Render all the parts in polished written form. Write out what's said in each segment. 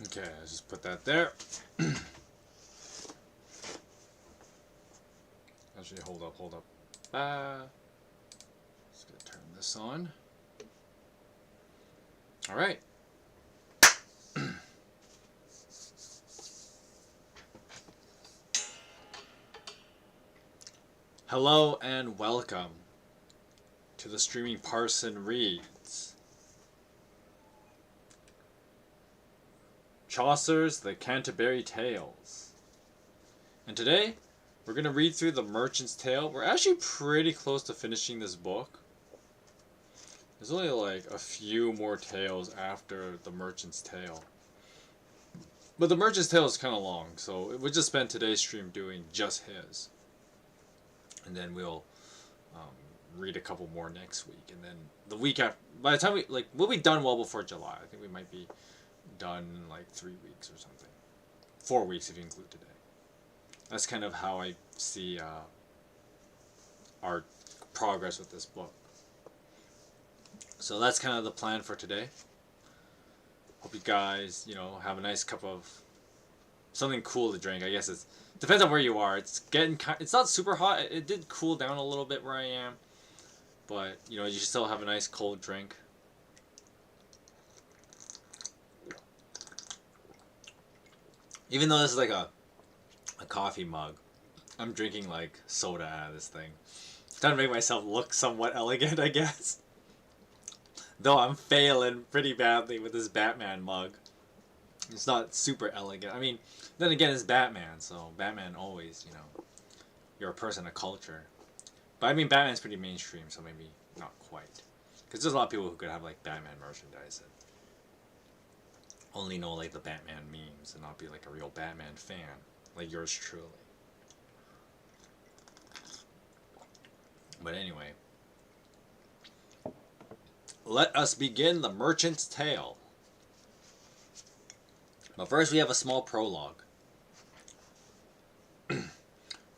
Okay, let's just put that there. Actually, hold up. Just gonna turn this on. Alright. Hello and welcome to the streaming Parson Reads. Chaucer's The Canterbury Tales. And today, we're going to read through The Merchant's Tale. We're actually pretty close to finishing this book. There's only like a few more tales after The Merchant's Tale. But The Merchant's Tale is kind of long, so we'll just spend today's stream doing just his. And then we'll read a couple more next week. And then the week after, by the time we'll be done well before July. I think we might be done in like 3 weeks or something. 4 weeks if you include today. That's kind of how I see our progress with this book. So that's kind of the plan for today. Hope you guys, have a nice cup of something cool to drink. I guess it depends on where you are. It's not super hot. It did cool down a little bit where I am, but you still have a nice cold drink. Even though this is like a coffee mug, I'm drinking like soda out of this thing. Trying to make myself look somewhat elegant, I guess. Though I'm failing pretty badly with this Batman mug. It's not super elegant. I mean, then again, it's Batman, so Batman always, you're a person of culture. But I mean, Batman's pretty mainstream, so maybe not quite. Because there's a lot of people who could have like Batman merchandise and only know like the Batman memes and not be like a real Batman fan, like yours truly. But anyway, let us begin The Merchant's Tale. But first we have a small prologue.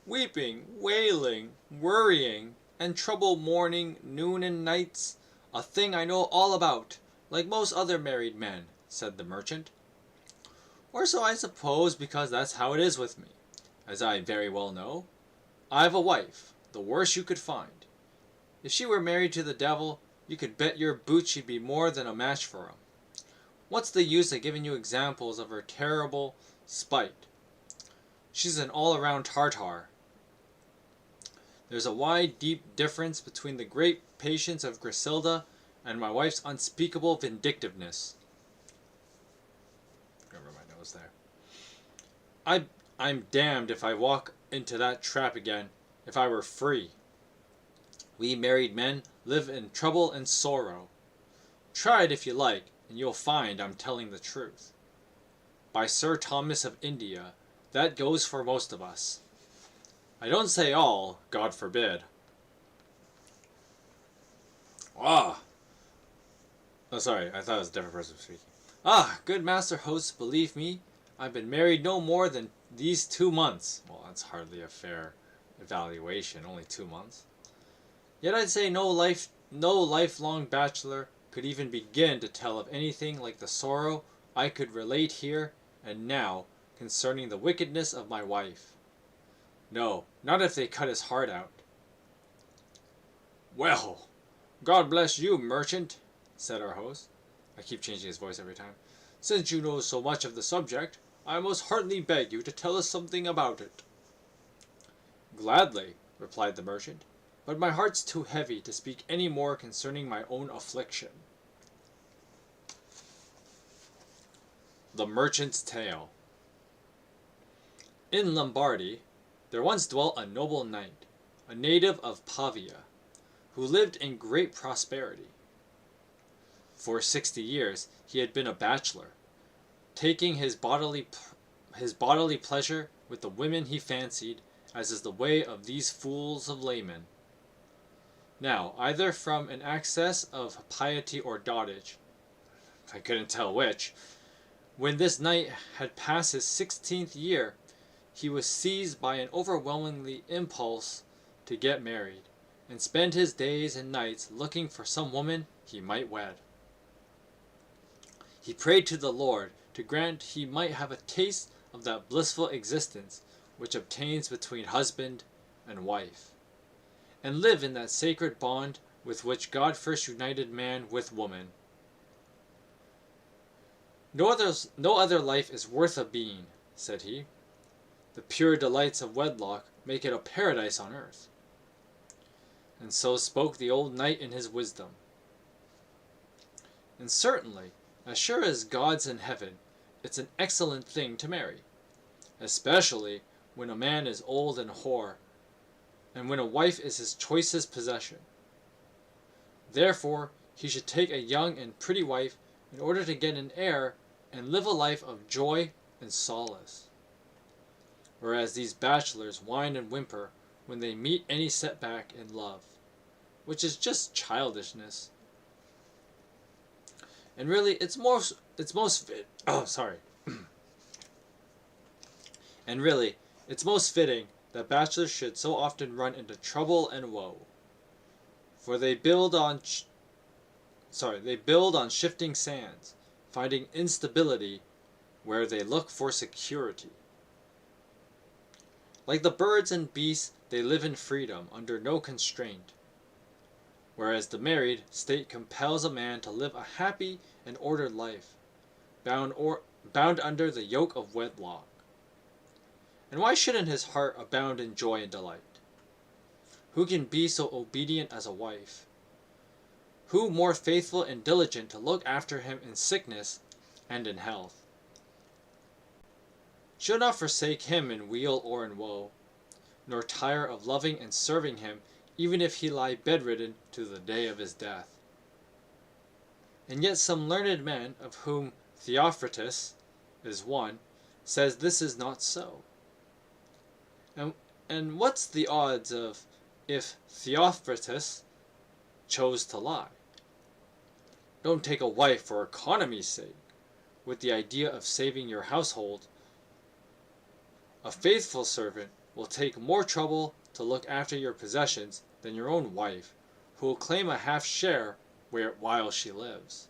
Weeping, wailing, worrying, and trouble morning, noon, and nights, a thing I know all about, like most other married men, said the merchant. Or so I suppose, because that's how it is with me. As I very well know, I've a wife, the worst you could find. If she were married to the devil, you could bet your boots she'd be more than a match for him. What's the use of giving you examples of her terrible spite? She's an all-around Tartar. There's a wide, deep difference between the great patience of Griselda and my wife's unspeakable vindictiveness. Remember my nose there. I'm damned if I walk into that trap again, if I were free. We married men live in trouble and sorrow. Try it if you like, and you'll find I'm telling the truth. By Sir Thomas of India, that goes for most of us. I don't say all, God forbid. Ah! Oh, sorry, I thought it was a different person speaking. Ah, good master host, believe me, I've been married no more than these 2 months. Well, that's hardly a fair evaluation, only 2 months. Yet I'd say no lifelong bachelor could even begin to tell of anything like the sorrow I could relate here and now concerning the wickedness of my wife. No, not if they cut his heart out. Well, God bless you, merchant, said our host. I keep changing his voice every time. Since you know so much of the subject, I most heartily beg you to tell us something about it. Gladly, replied the merchant, but my heart's too heavy to speak any more concerning my own affliction. The Merchant's Tale. In Lombardy, there once dwelt a noble knight, a native of Pavia, who lived in great prosperity. For 60 years he had been a bachelor, taking his bodily pleasure with the women he fancied, as is the way of these fools of laymen. Now, either from an excess of piety or dotage, I couldn't tell which, when this knight had passed his 16th year, he was seized by an overwhelming impulse to get married, and spend his days and nights looking for some woman he might wed. He prayed to the Lord to to grant he might have a taste of that blissful existence which obtains between husband and wife, and live in that sacred bond with which God first united man with woman. No other life is worth a being, said he. The pure delights of wedlock make it a paradise on earth. And so spoke the old knight in his wisdom. And certainly, as sure as God's in heaven, it's an excellent thing to marry, especially when a man is old and hoar, and when a wife is his choicest possession. Therefore, he should take a young and pretty wife in order to get an heir and live a life of joy and solace. Whereas these bachelors whine and whimper when they meet any setback in love, which is just childishness. And really, And really, it's most fitting that bachelors should so often run into trouble and woe, for they build on shifting sands, finding instability where they look for security. Like the birds and beasts, they live in freedom, under no constraint, whereas the married state compels a man to live a happy and ordered life, bound under the yoke of wedlock. And why shouldn't his heart abound in joy and delight? Who can be so obedient as a wife? Who more faithful and diligent to look after him in sickness and in health? She'll not forsake him in weal or in woe, nor tire of loving and serving him, even if he lie bedridden to the day of his death. And yet some learned man, of whom Theophrastus is one, says this is not so. And what's the odds of if Theophrastus chose to lie? Don't take a wife for economy's sake, with the idea of saving your household. A faithful servant will take more trouble to look after your possessions than your own wife, who will claim a half share while she lives.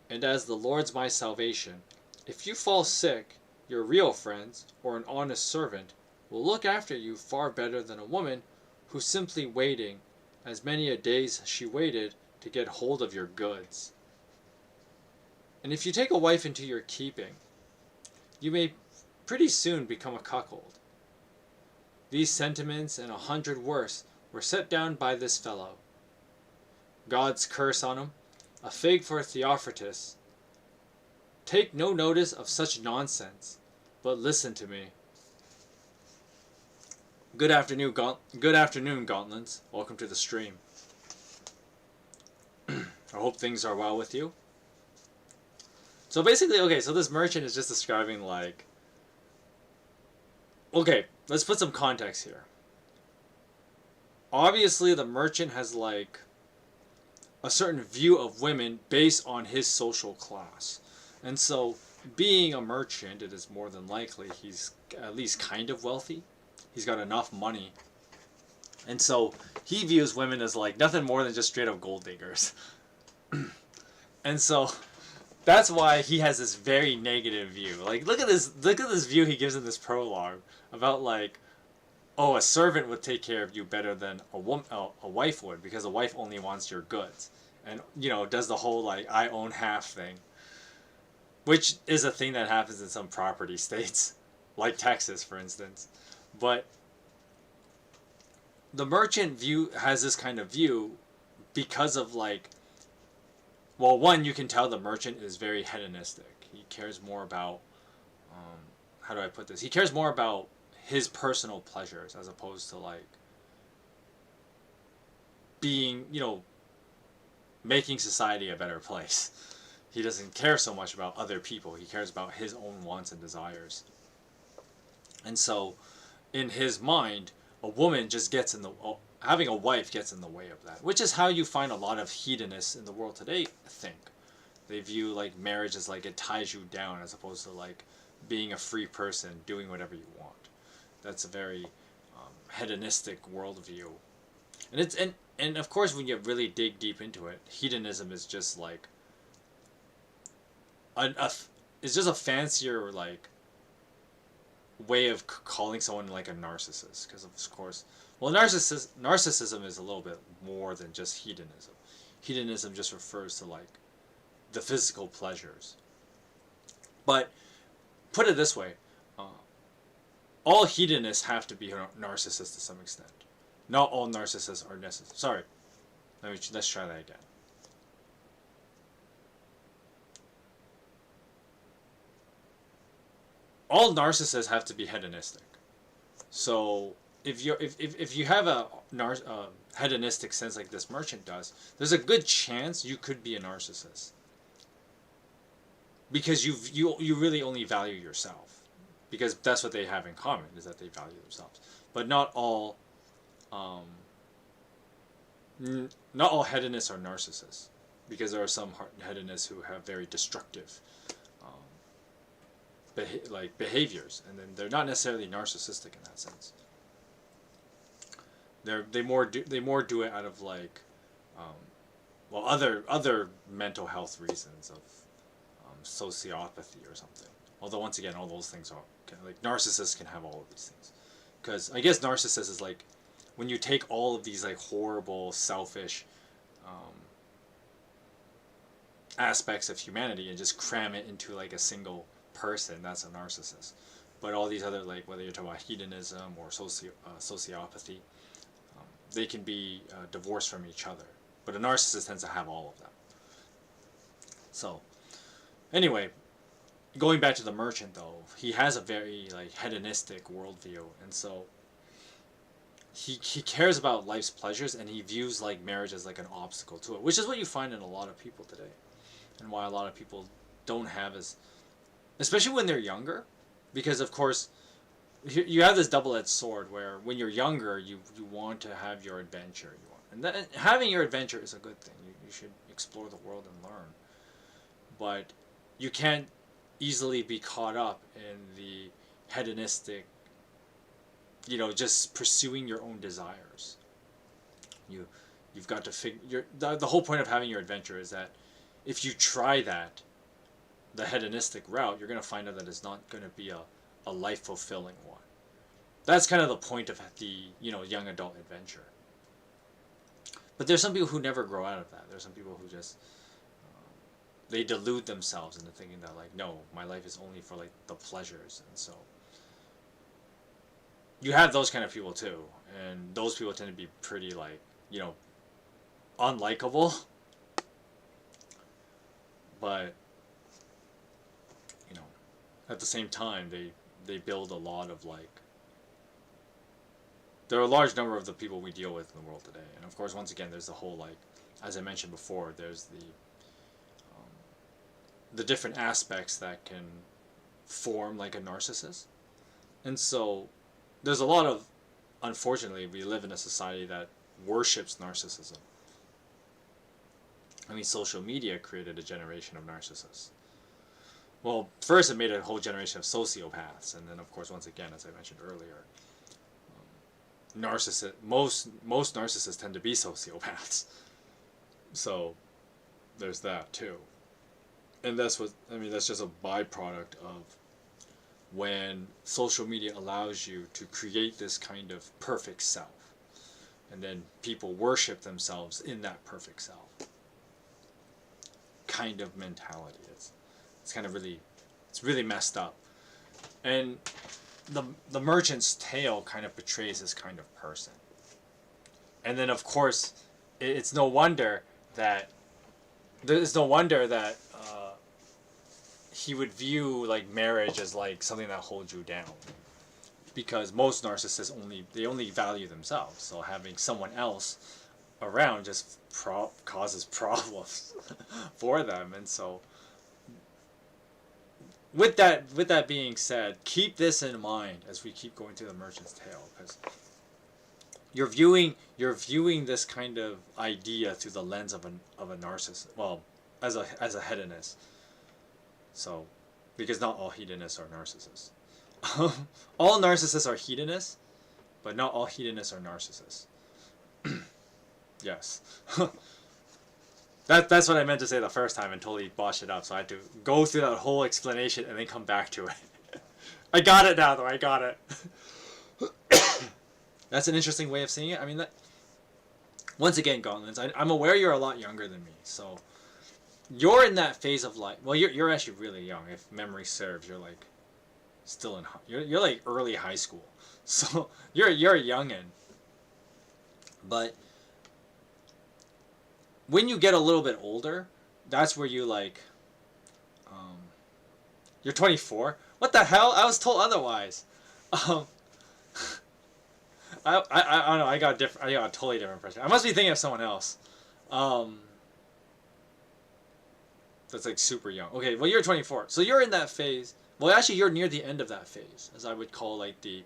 And as the Lord's my salvation, if you fall sick, your real friends, or an honest servant, will look after you far better than a woman who's simply waiting, as many a days she waited, to get hold of your goods. And if you take a wife into your keeping, you may pretty soon become a cuckold. These sentiments and 100 worse were set down by this fellow. God's curse on him, a fig for Theophrastus. Take no notice of such nonsense, but listen to me. Good afternoon, Gauntlets. Welcome to the stream. I hope things are well with you. So basically, okay, so this merchant is just describing like... Okay, let's put some context here. Obviously, the merchant has like a certain view of women based on his social class. And so, being a merchant, it is more than likely he's at least kind of wealthy. He's got enough money. And so, he views women as like nothing more than just straight up gold diggers. And so, that's why he has this very negative view. Like, look at this view he gives in this prologue about like, oh, a servant would take care of you better than a wife would, because a wife only wants your goods. And, you know, does the whole like, I own half thing. Which is a thing that happens in some property states, like Texas, for instance. But the merchant has this kind of view because of like, well, one, you can tell the merchant is very hedonistic. He cares more about, how do I put this? He cares more about his personal pleasures as opposed to like being, you know, making society a better place. He doesn't care so much about other people. He cares about his own wants and desires. And so, in his mind, a woman just gets in the... having a wife gets in the way of that. Which is how you find a lot of hedonists in the world today, I think. They view, like, marriage as, like, it ties you down as opposed to, like, being a free person, doing whatever you want. That's a very hedonistic worldview. And it's... And of course, when you really dig deep into it, hedonism is just, like... it's just a fancier like way of calling someone like a narcissist, because of course, well, narcissism is a little bit more than just hedonism. Hedonism just refers to like the physical pleasures. But put it this way, uh, all hedonists have to be narcissists to some extent. Not all narcissists are necessary. Sorry, let's try that again. All narcissists have to be hedonistic. So if you have a hedonistic sense like this merchant does, there's a good chance you could be a narcissist, because you really only value yourself, because that's what they have in common, is that they value themselves. But um, not all hedonists are narcissists, because there are some hedonists who have very destructive behaviors, and then they're not necessarily narcissistic in that sense. They more do it out of like, well, other mental health reasons of sociopathy or something. Although once again, all those things are like, narcissists can have all of these things, because I guess narcissist is like when you take all of these like horrible, selfish aspects of humanity and just cram it into like a single person. That's a narcissist. But all these other, like whether you're talking about hedonism or sociopathy, they can be divorced from each other. But a narcissist tends to have all of them. So anyway, going back to the merchant though, he has a very like hedonistic worldview, and so he cares about life's pleasures, and he views like marriage as like an obstacle to it, which is what you find in a lot of people today, and why a lot of people don't have as, especially when they're younger, because of course you have this double-edged sword where when you're younger you want to have your adventure, and having your adventure is a good thing. You should explore the world and learn, but you can't easily be caught up in the hedonistic, just pursuing your own desires. You've got to figure, the whole point of having your adventure is that if you try the hedonistic route, you're going to find out that it's not going to be a life fulfilling one. That's kind of the point of the young adult adventure. But there's some people who never grow out of that. There's some people who just they delude themselves into thinking that like, no, my life is only for like the pleasures, and so you have those kind of people too, and those people tend to be pretty like unlikable. But at the same time, they build a lot of like, there are a large number of the people we deal with in the world today, and of course once again there's the whole like, as I mentioned before, there's the different aspects that can form like a narcissist, and so there's a lot of, unfortunately, we live in a society that worships narcissism. I mean, social media created a generation of narcissists. Well, first it made a whole generation of sociopaths, and then of course once again, as I mentioned earlier, most narcissists tend to be sociopaths. So there's that too. And that's just a byproduct of when social media allows you to create this kind of perfect self, and then people worship themselves in that perfect self kind of mentality. It's kind of really messed up. And the Merchant's Tale kind of portrays this kind of person. And then of course it's no wonder that he would view like marriage as like something that holds you down, because most narcissists only value themselves, so having someone else around just causes problems for them. And so with that being said, keep this in mind as we keep going through the Merchant's Tale, because you're viewing this kind of idea through the lens of a narcissist, well, as a hedonist. So, because not all hedonists are narcissists. All narcissists are hedonists, but not all hedonists are narcissists. Yes. That's what I meant to say the first time and totally botched it up. So I had to go through that whole explanation and then come back to it. I got it now, though. I got it. That's an interesting way of seeing it. I mean, that, once again, Gauntlets, I'm aware you're a lot younger than me, so you're in that phase of life. Well, you're actually really young. If memory serves, you're like still in you're like early high school, so you're a youngin. But when you get a little bit older, that's where you like. You're 24. What the hell? I was told otherwise. Um, I don't know. I got different. I got a totally different impression. I must be thinking of someone else. Um, that's like super young. Okay, well you're 24, so you're in that phase. Well, actually, you're near the end of that phase, as I would call like the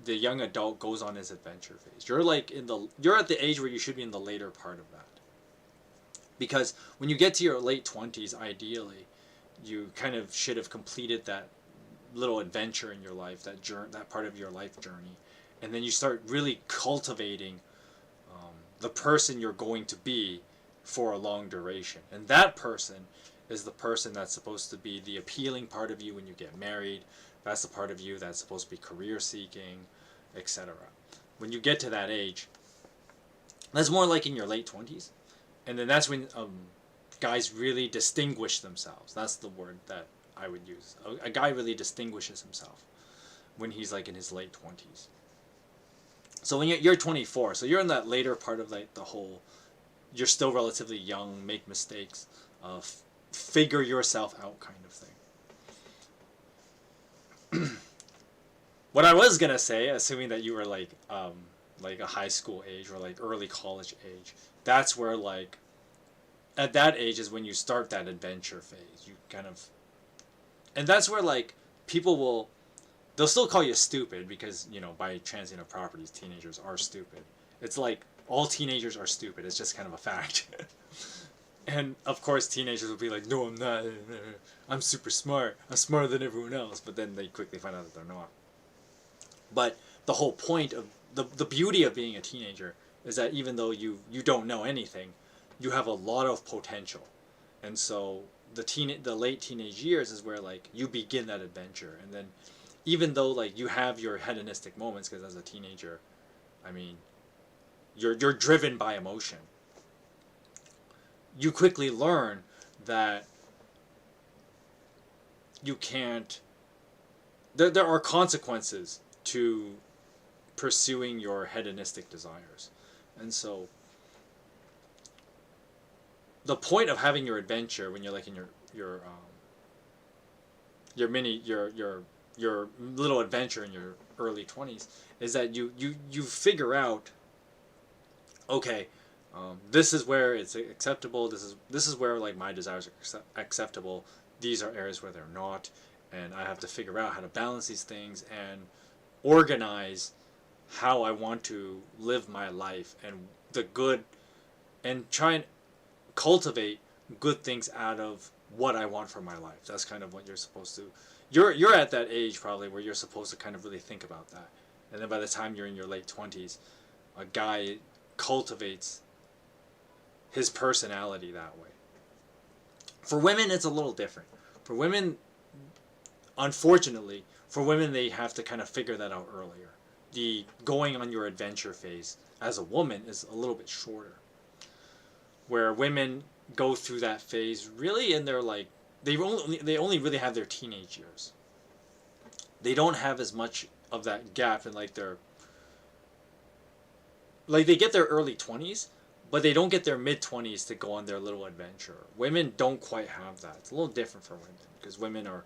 young adult goes on his adventure phase. You're at the age where you should be in the later part of that. Because when you get to your late 20s, ideally, you kind of should have completed that little adventure in your life, that part of your life journey, and then you start really cultivating the person you're going to be for a long duration. And that person is the person that's supposed to be the appealing part of you when you get married. That's the part of you that's supposed to be career seeking, etc. When you get to that age, that's more like in your late 20s. And then that's when guys really distinguish themselves. That's the word that I would use. A guy really distinguishes himself when he's like in his late 20s. So when you're 24, so you're in that later part of like the whole, you're still relatively young, make mistakes, figure yourself out kind of thing. What I was gonna say, assuming that you were like a high school age or like early college age, that's where like at that age is when you start that adventure phase. You kind of, and that's where like people they'll still call you stupid because, you know, by transitive properties, teenagers are stupid. It's like all teenagers are stupid. It's just kind of a fact. And of course teenagers will be like, no, I'm not. I'm super smart. I'm smarter than everyone else. But then they quickly find out that they're not. But the whole point of the beauty of being a teenager is that even though you don't know anything, you have a lot of potential. And so the late teenage years is where like you begin that adventure. And then even though like you have your hedonistic moments, because as a teenager, I mean, you're driven by emotion, you quickly learn that you can't, there are consequences to pursuing your hedonistic desires. And so the point of having your adventure when you're like in your little adventure in your early 20s is that you figure out, okay, this is where it's acceptable, this is where like my desires are acceptable, these are areas where they're not, and I have to figure out how to balance these things and organize how I want to live my life and try and cultivate good things out of what I want for my life. That's kind of what you're supposed to. You're at that age probably where you're supposed to kind of really think about that. And then by the time you're in your late 20s, a guy cultivates his personality that way. For women, it's a little different. For women, unfortunately, they have to kind of figure that out earlier. The going on your adventure phase as a woman is a little bit shorter. Where women go through that phase really in their like, they only really have their teenage years. They don't have as much of that gap in like their, like they get their early 20s, but they don't get their mid 20s to go on their little adventure. Women don't quite have that. It's a little different for women because women are,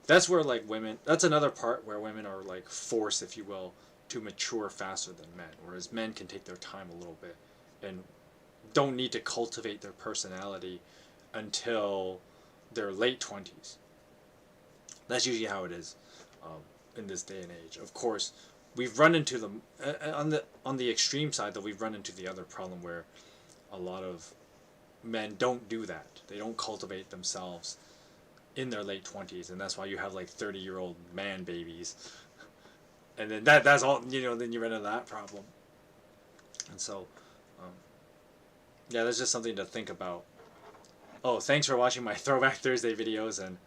that's where like women, that's another part where women are like forced, if you will, to mature faster than men, whereas men can take their time a little bit and don't need to cultivate their personality until their late 20s. That's usually how it is in this day and age. Of course, we've run into on the extreme side, though, we've run into the other problem where a lot of men don't do that. They don't cultivate themselves in their late 20s, and that's why you have like 30-year-old man babies. And then that's all, you know, then you run into that problem. And so yeah, that's just something to think about Oh, thanks for watching my Throwback Thursday videos, and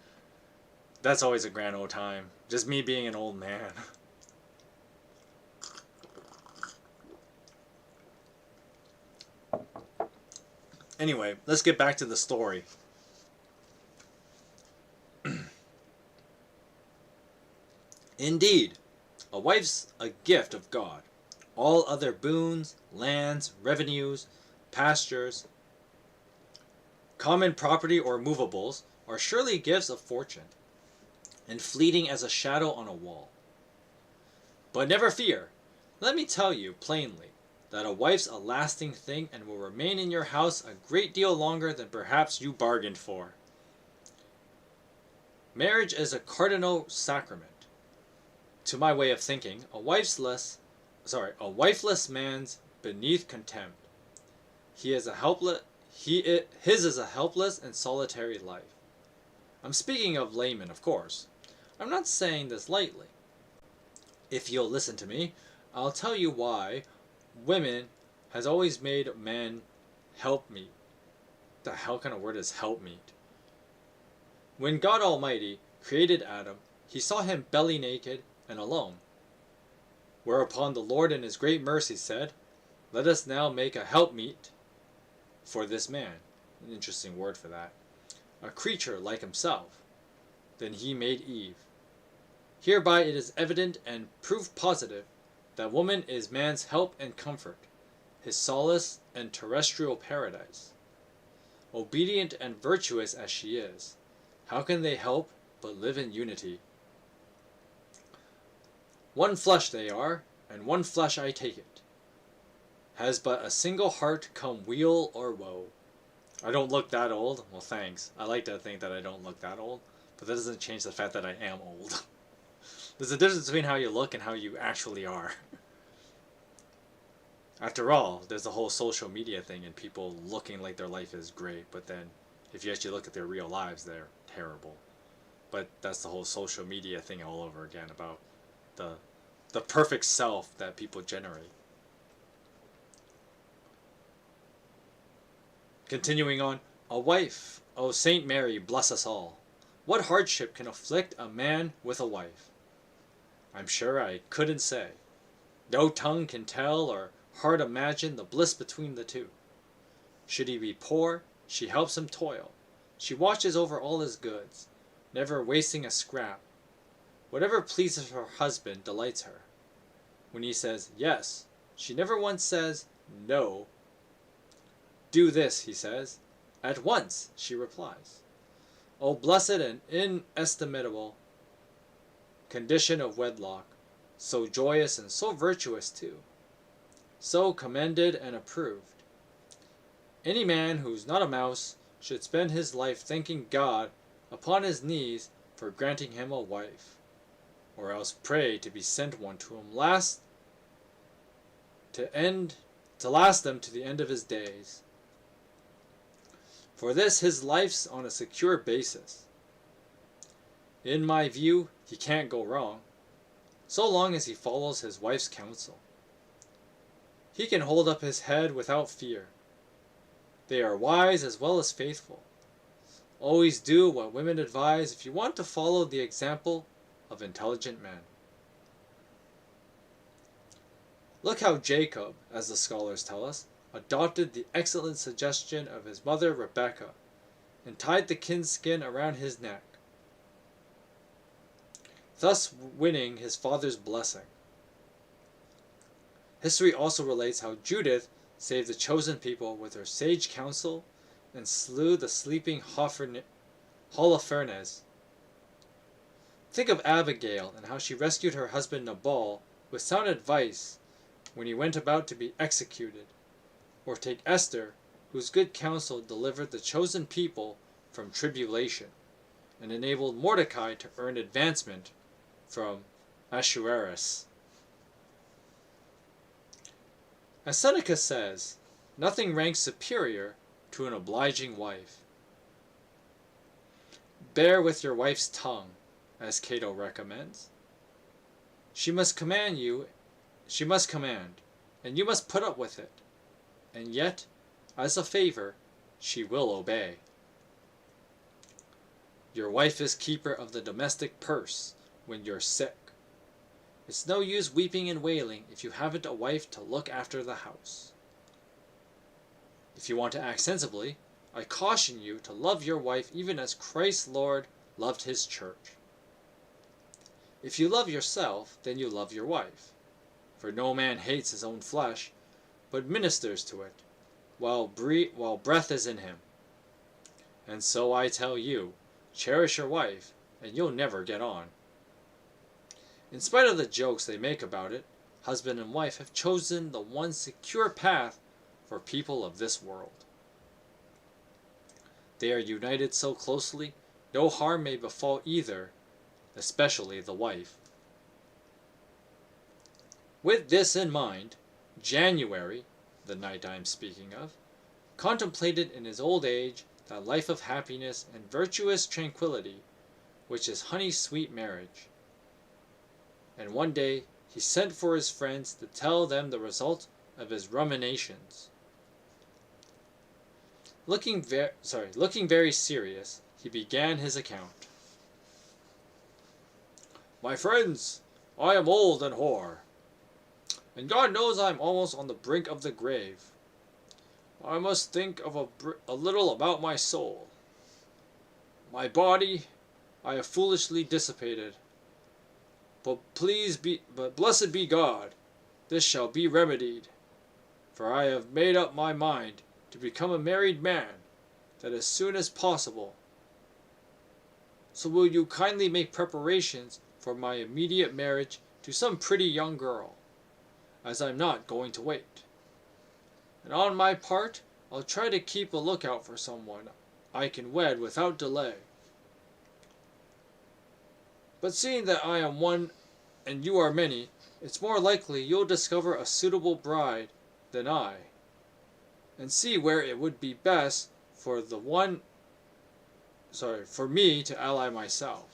that's always a grand old time. Just me being an old man. Anyway, let's get back to the story. Indeed, a wife's a gift of God. All other boons, lands, revenues, pastures, common property or movables are surely gifts of fortune, and fleeting as a shadow on a wall. But never fear, let me tell you plainly, that a wife's a lasting thing and will remain in your house a great deal longer than perhaps you bargained for. Marriage is a cardinal sacrament. To my way of thinking, a wifeless man's beneath contempt. His is a helpless and solitary life. I'm speaking of laymen, of course. I'm not saying this lightly. If you'll listen to me, I'll tell you why women has always made men helpmeet. The hell kind of word is helpmeet? When God Almighty created Adam, he saw him belly naked and alone. Whereupon the Lord in his great mercy said, "Let us now make a helpmeet for this man." An interesting word for that. A creature like himself. Then he made Eve. Hereby it is evident and proof positive that woman is man's help and comfort, his solace and terrestrial paradise. Obedient and virtuous as she is, how can they help but live in unity? One flesh they are, and one flesh I take it. Has but a single heart come weal or woe. I don't look that old. Well, thanks. I like to think that I don't look that old, but that doesn't change the fact that I am old. There's a difference between how you look and how you actually are. After all, there's the whole social media thing and people looking like their life is great, but then if you actually look at their real lives, they're terrible. But that's the whole social media thing all over again about the perfect self that people generate. Continuing on, a wife, O Saint Mary, bless us all. What hardship can afflict a man with a wife? I'm sure I couldn't say. No tongue can tell or heart imagine the bliss between the two. Should he be poor, she helps him toil. She watches over all his goods, never wasting a scrap. Whatever pleases her husband delights her. When he says yes, she never once says no. Do this, he says. At once, she replies. O blessed and inestimable condition of wedlock, so joyous and so virtuous too, so commended and approved. Any man who's not a mouse should spend his life thanking God upon his knees for granting him a wife, or else pray to be sent one to him to last them to the end of his days. For this his life's on a secure basis. In my view, he can't go wrong, so long as he follows his wife's counsel. He can hold up his head without fear. They are wise as well as faithful. Always do what women advise if you want to follow the example of intelligent men. Look how Jacob, as the scholars tell us, adopted the excellent suggestion of his mother Rebekah and tied the kinskin around his neck, thus winning his father's blessing. History also relates how Judith saved the chosen people with her sage counsel and slew the sleeping Holofernes. Think of Abigail and how she rescued her husband Nabal with sound advice when he went about to be executed. Or take Esther, whose good counsel delivered the chosen people from tribulation and enabled Mordecai to earn advancement from Ahasuerus. As Seneca says, nothing ranks superior to an obliging wife. Bear with your wife's tongue, as Cato recommends. She must command, and you must put up with it. And yet, as a favor, she will obey. Your wife is keeper of the domestic purse when you're sick. It's no use weeping and wailing if you haven't a wife to look after the house. If you want to act sensibly, I caution you to love your wife even as Christ Lord loved his church. If you love yourself, then you love your wife. For no man hates his own flesh, but ministers to it, while breath is in him. And so I tell you, cherish your wife, and you'll never get on. In spite of the jokes they make about it, husband and wife have chosen the one secure path for people of this world. They are united so closely, no harm may befall either, especially the wife. With this in mind, January, the night I am speaking of, contemplated in his old age that life of happiness and virtuous tranquillity which is honey-sweet marriage. And one day he sent for his friends to tell them the result of his ruminations. Looking very serious, he began his account. My friends, I am old and hoar, and God knows I am almost on the brink of the grave. I must think of a little about my soul. My body I have foolishly dissipated, but blessed be God, this shall be remedied, for I have made up my mind to become a married man, that as soon as possible. So will you kindly make preparations for my immediate marriage to some pretty young girl, as I'm not going to wait. And on my part, I'll try to keep a lookout for someone I can wed without delay. But seeing that I am one and you are many, it's more likely you'll discover a suitable bride than I, and see where it would be best for me to ally myself.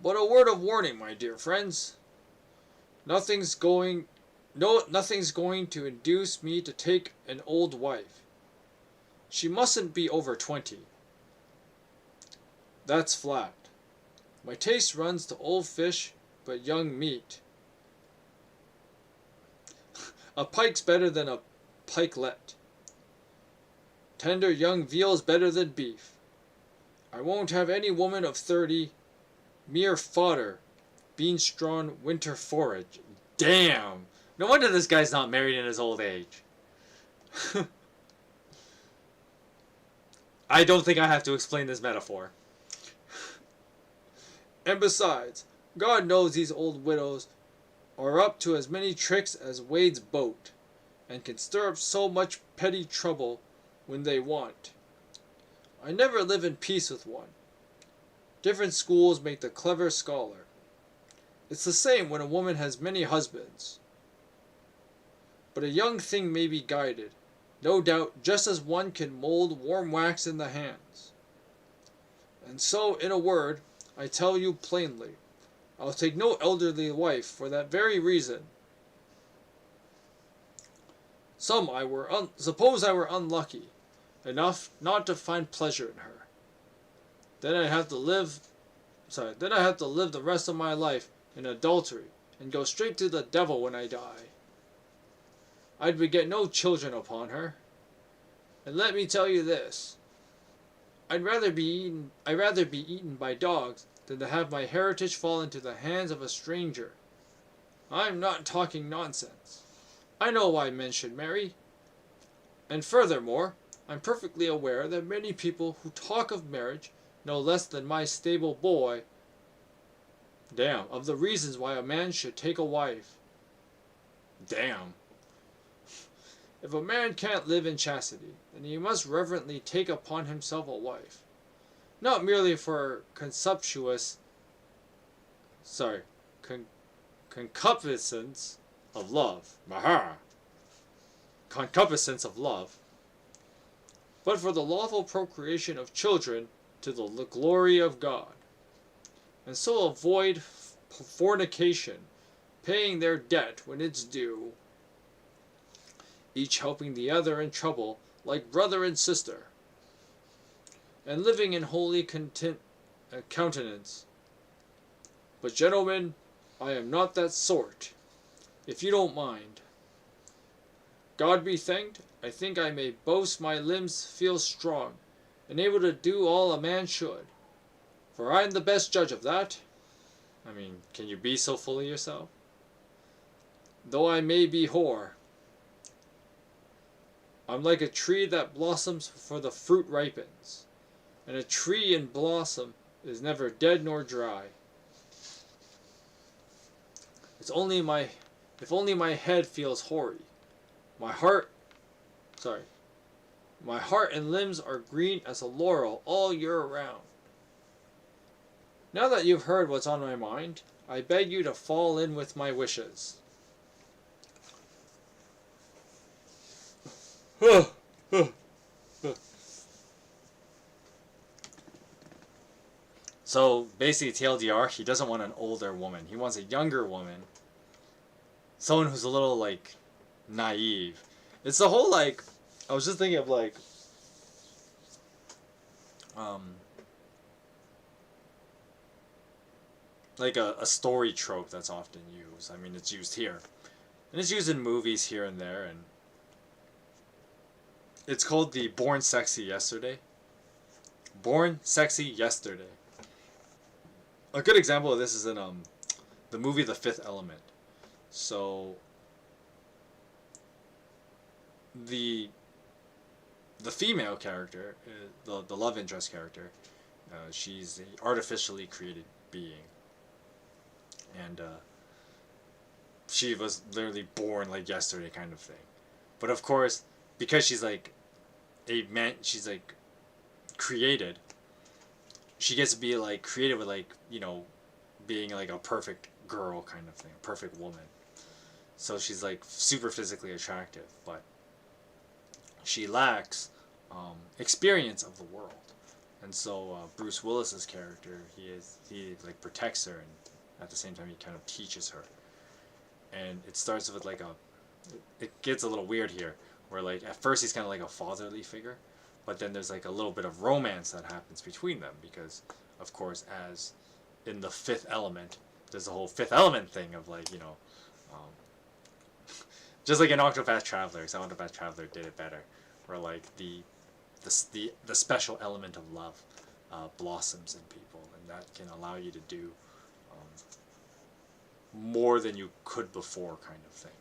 But a word of warning, my dear friends. Nothing's going to induce me to take an old wife. She mustn't be over 20. That's flat. My taste runs to old fish, but young meat. A pike's better than a pikelet. Tender young veal's better than beef. I won't have any woman of 30, mere fodder, bean-strawn winter forage. Damn! No wonder this guy's not married in his old age. I don't think I have to explain this metaphor. And besides, God knows these old widows are up to as many tricks as Wade's boat, and can stir up so much petty trouble when they want. I never live in peace with one. Different schools make the clever scholar. It's the same when a woman has many husbands. But a young thing may be guided, no doubt, just as one can mold warm wax in the hands. And so, in a word, I tell you plainly, I'll take no elderly wife for that very reason. Suppose I were unlucky enough not to find pleasure in her. Then I'd have to live the rest of my life in adultery and go straight to the devil when I die. I'd beget no children upon her. And let me tell you this, I'd rather be eaten by dogs than to have my heritage fall into the hands of a stranger. I'm not talking nonsense. I know why men should marry. And furthermore, I'm perfectly aware that many people who talk of marriage know less than my stable boy, of the reasons why a man should take a wife. Damn. If a man can't live in chastity, then he must reverently take upon himself a wife. Not merely for concupiscence of love. Concupiscence of love. But for the lawful procreation of children to the glory of God. And so avoid fornication, paying their debt when it's due, each helping the other in trouble like brother and sister. and living in holy countenance. But gentlemen, I am not that sort, if you don't mind. God be thanked, I think I may boast my limbs feel strong, and able to do all a man should. For I am the best judge of that. I mean, can you be so full of yourself? Though I may be hoar, I'm like a tree that blossoms before the fruit ripens, and a tree in blossom is never dead nor dry. It's only my, if only my head feels hoary, my heart and limbs are green as a laurel all year round. Now that you've heard what's on my mind, I beg you to fall in with my wishes. So basically TLDR, he doesn't want an older woman. He wants a younger woman. Someone who's a little like naive. It's the whole like, I was just thinking of like a story trope that's often used. I mean, it's used here. And it's used in movies here and there, and it's called the Born Sexy Yesterday. Born Sexy Yesterday. A good example of this is in the movie The Fifth Element. So the female character, the love interest character, she's an artificially created being, and she was literally born like yesterday, kind of thing. But of course, because she's like she's like created. She gets to be like created with like, you know, being like a perfect girl kind of thing, a perfect woman. So she's like super physically attractive, but she lacks experience of the world. And so Bruce Willis's character, he like protects her, and at the same time he kind of teaches her. And it starts with like it gets a little weird here, where like at first he's kind of like a fatherly figure, but then there's like a little bit of romance that happens between them, because of course, as in the Fifth Element, there's the whole Fifth Element thing of like, you know, just like in Octopath Traveler, so Octopath Traveler did it better, where like the special element of love blossoms in people, and that can allow you to do more than you could before, kind of thing.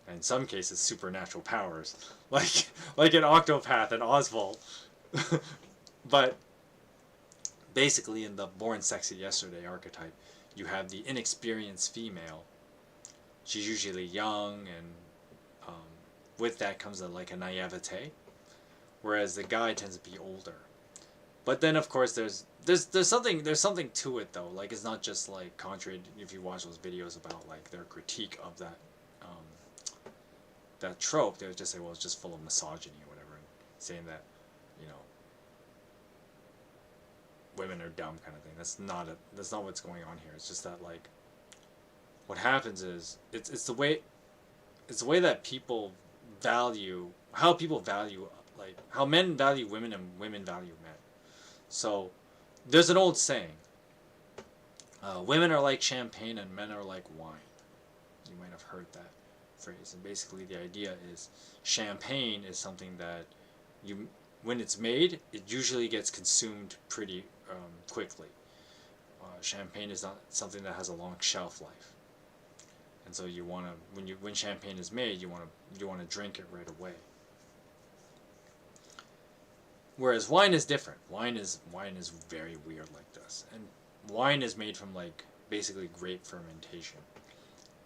And in some cases, supernatural powers, like in Octopath and Oswald. But basically, in the Born Sexy Yesterday archetype, you have the inexperienced female. She's usually young, and with that comes like a naivete, whereas the guy tends to be older. But then, of course, there's something to it though. Like, it's not just like contrary. If you watch those videos about like their critique of that that trope, they would just say, well, it's just full of misogyny or whatever, and saying that, you know, women are dumb, kind of thing. That's not what's going on here. It's just that like what happens is it's the way that people value, how people value, like how men value women and women value men. So there's an old saying, women are like champagne and men are like wine. You might have heard that phrase. And basically the idea is champagne is something that when it's made, it usually gets consumed pretty quickly. Champagne is not something that has a long shelf life. And so you want to, when champagne is made, you want to drink it right away. Whereas wine is different. Wine is very weird like this. And wine is made from like basically grape fermentation.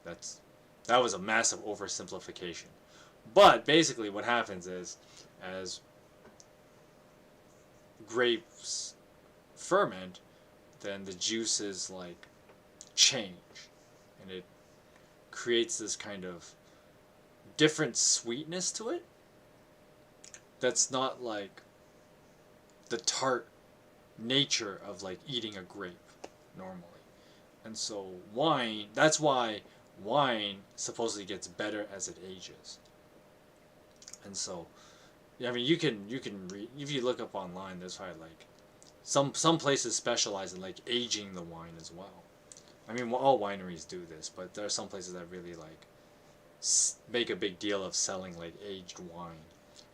That was a massive oversimplification. But basically what happens is, as grapes ferment, then the juices like change, and it creates this kind of different sweetness to it that's not like the tart nature of like eating a grape normally. And so wine, that's why wine supposedly gets better as it ages. And so, I mean, you can read, if you look up online, there's probably like some places specialize in like aging the wine as well. I mean, all wineries do this, but there are some places that really like make a big deal of selling like aged wine,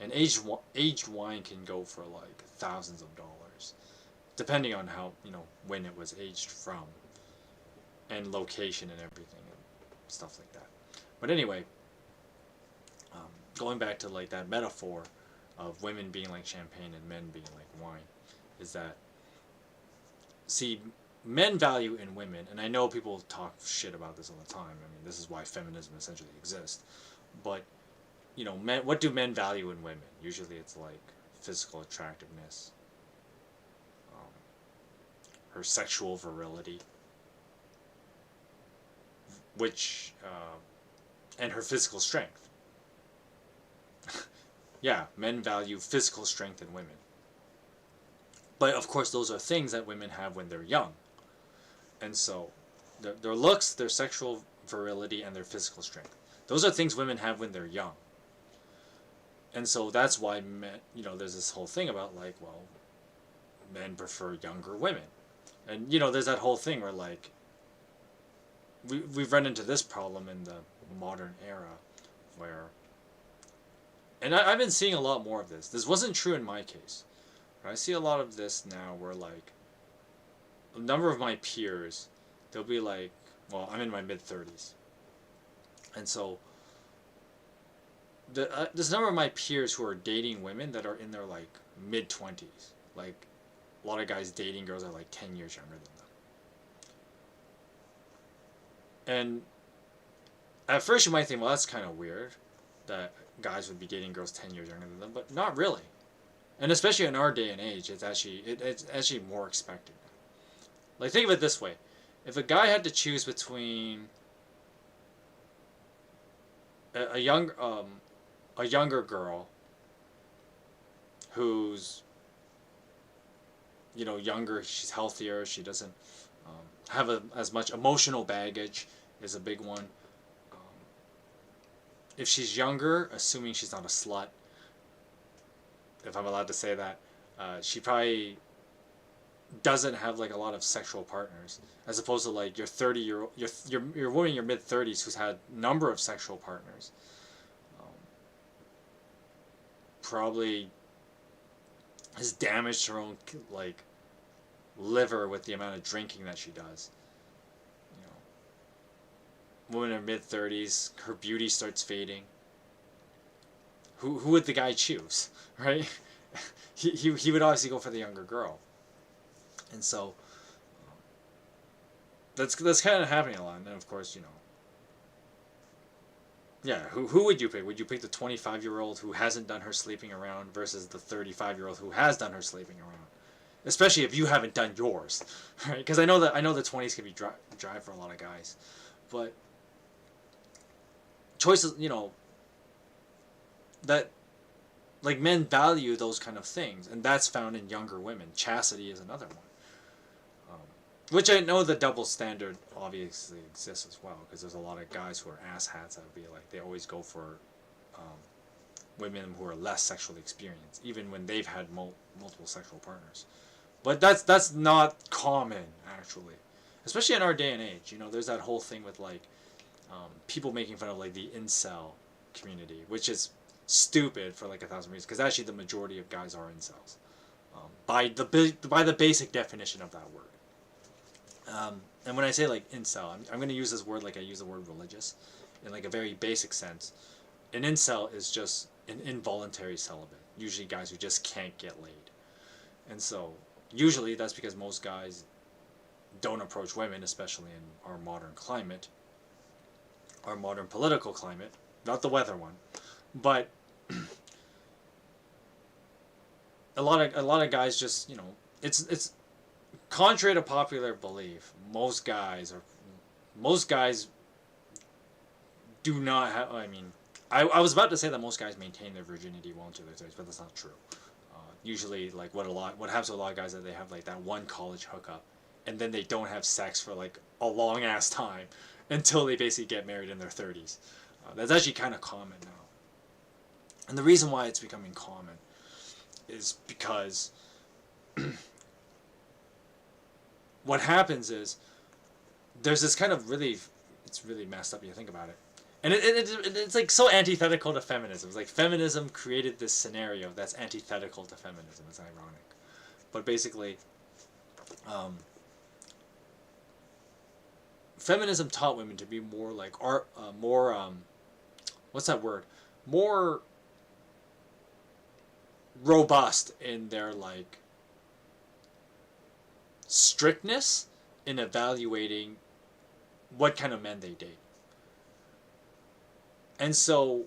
and aged wine can go for like thousands of dollars, depending on how, when it was aged from, and location and everything and stuff like that. But anyway, going back to like that metaphor of women being like champagne and men being like wine, is that, see, men value in women, and I know people talk shit about this all the time. I mean, this is why feminism essentially exists. But, men, what do men value in women? Usually it's like physical attractiveness, her sexual virility, which, and her physical strength. Yeah, men value physical strength in women. But of course, those are things that women have when they're young. And so, their looks, their sexual virility, and their physical strength. Those are things women have when they're young. And so that's why men, there's this whole thing about like, well, men prefer younger women. And, there's that whole thing where like, we've run into this problem in the modern era where, and I've been seeing a lot more of this. This wasn't true in my case. But I see a lot of this now where like, a number of my peers, they'll be like, well, I'm in my mid-30s. And so, there's a number of my peers who are dating women that are in their like mid-20s. Like, a lot of guys dating girls that are like 10 years younger than them. And at first you might think, well, that's kind of weird that guys would be dating girls 10 years younger than them, but not really. And especially in our day and age, it's actually more expected. Like, think of it this way. If a guy had to choose between a younger girl who's, younger, she's healthier, she doesn't have as much emotional baggage, is a big one. If she's younger, assuming she's not a slut, if I'm allowed to say that, she probably doesn't have like a lot of sexual partners, as opposed to like your 30-year-old, your woman in your mid-30s who's had a number of sexual partners, probably has damaged her own like liver with the amount of drinking that she does. Woman in her mid-30s, her beauty starts fading. Who would the guy choose, right? he would obviously go for the younger girl. And so, that's kind of happening a lot. And then, of course, yeah, who would you pick? Would you pick the 25-year-old who hasn't done her sleeping around versus the 35-year-old who has done her sleeping around? Especially if you haven't done yours, right? Because I know the 20s can be dry for a lot of guys, but choices, that, like, men value those kind of things, and that's found in younger women. Chastity is another one. Which I know the double standard obviously exists as well, because there's a lot of guys who are asshats that would be like, they always go for women who are less sexually experienced, even when they've had multiple sexual partners. But that's not common, actually. Especially in our day and age. There's that whole thing with like, people making fun of like the incel community, which is stupid for like 1,000 reasons, because actually the majority of guys are incels, by the basic definition of that word. And when I say like incel, I'm going to use this word like I use the word religious, in like a very basic sense. An incel is just an involuntary celibate, usually guys who just can't get laid. And so usually that's because most guys don't approach women, especially in our modern climate, our modern political climate, not the weather one, but a lot of guys just, it's contrary to popular belief, most guys do not have, I was about to say that most guys maintain their virginity well into their 30s, but that's not true. Usually, like, what happens to a lot of guys is that they have like that one college hookup, and then they don't have sex for like a long ass time until they basically get married in their 30s. That's actually kind of common now. And the reason why it's becoming common is because what happens is there's this kind of really, it's really messed up when you think about it. And it's like so antithetical to feminism. It's like feminism created this scenario that's antithetical to feminism. It's ironic. But basically, um, feminism taught women to be more like what's that word? More robust in their like strictness in evaluating what kind of men they date. And so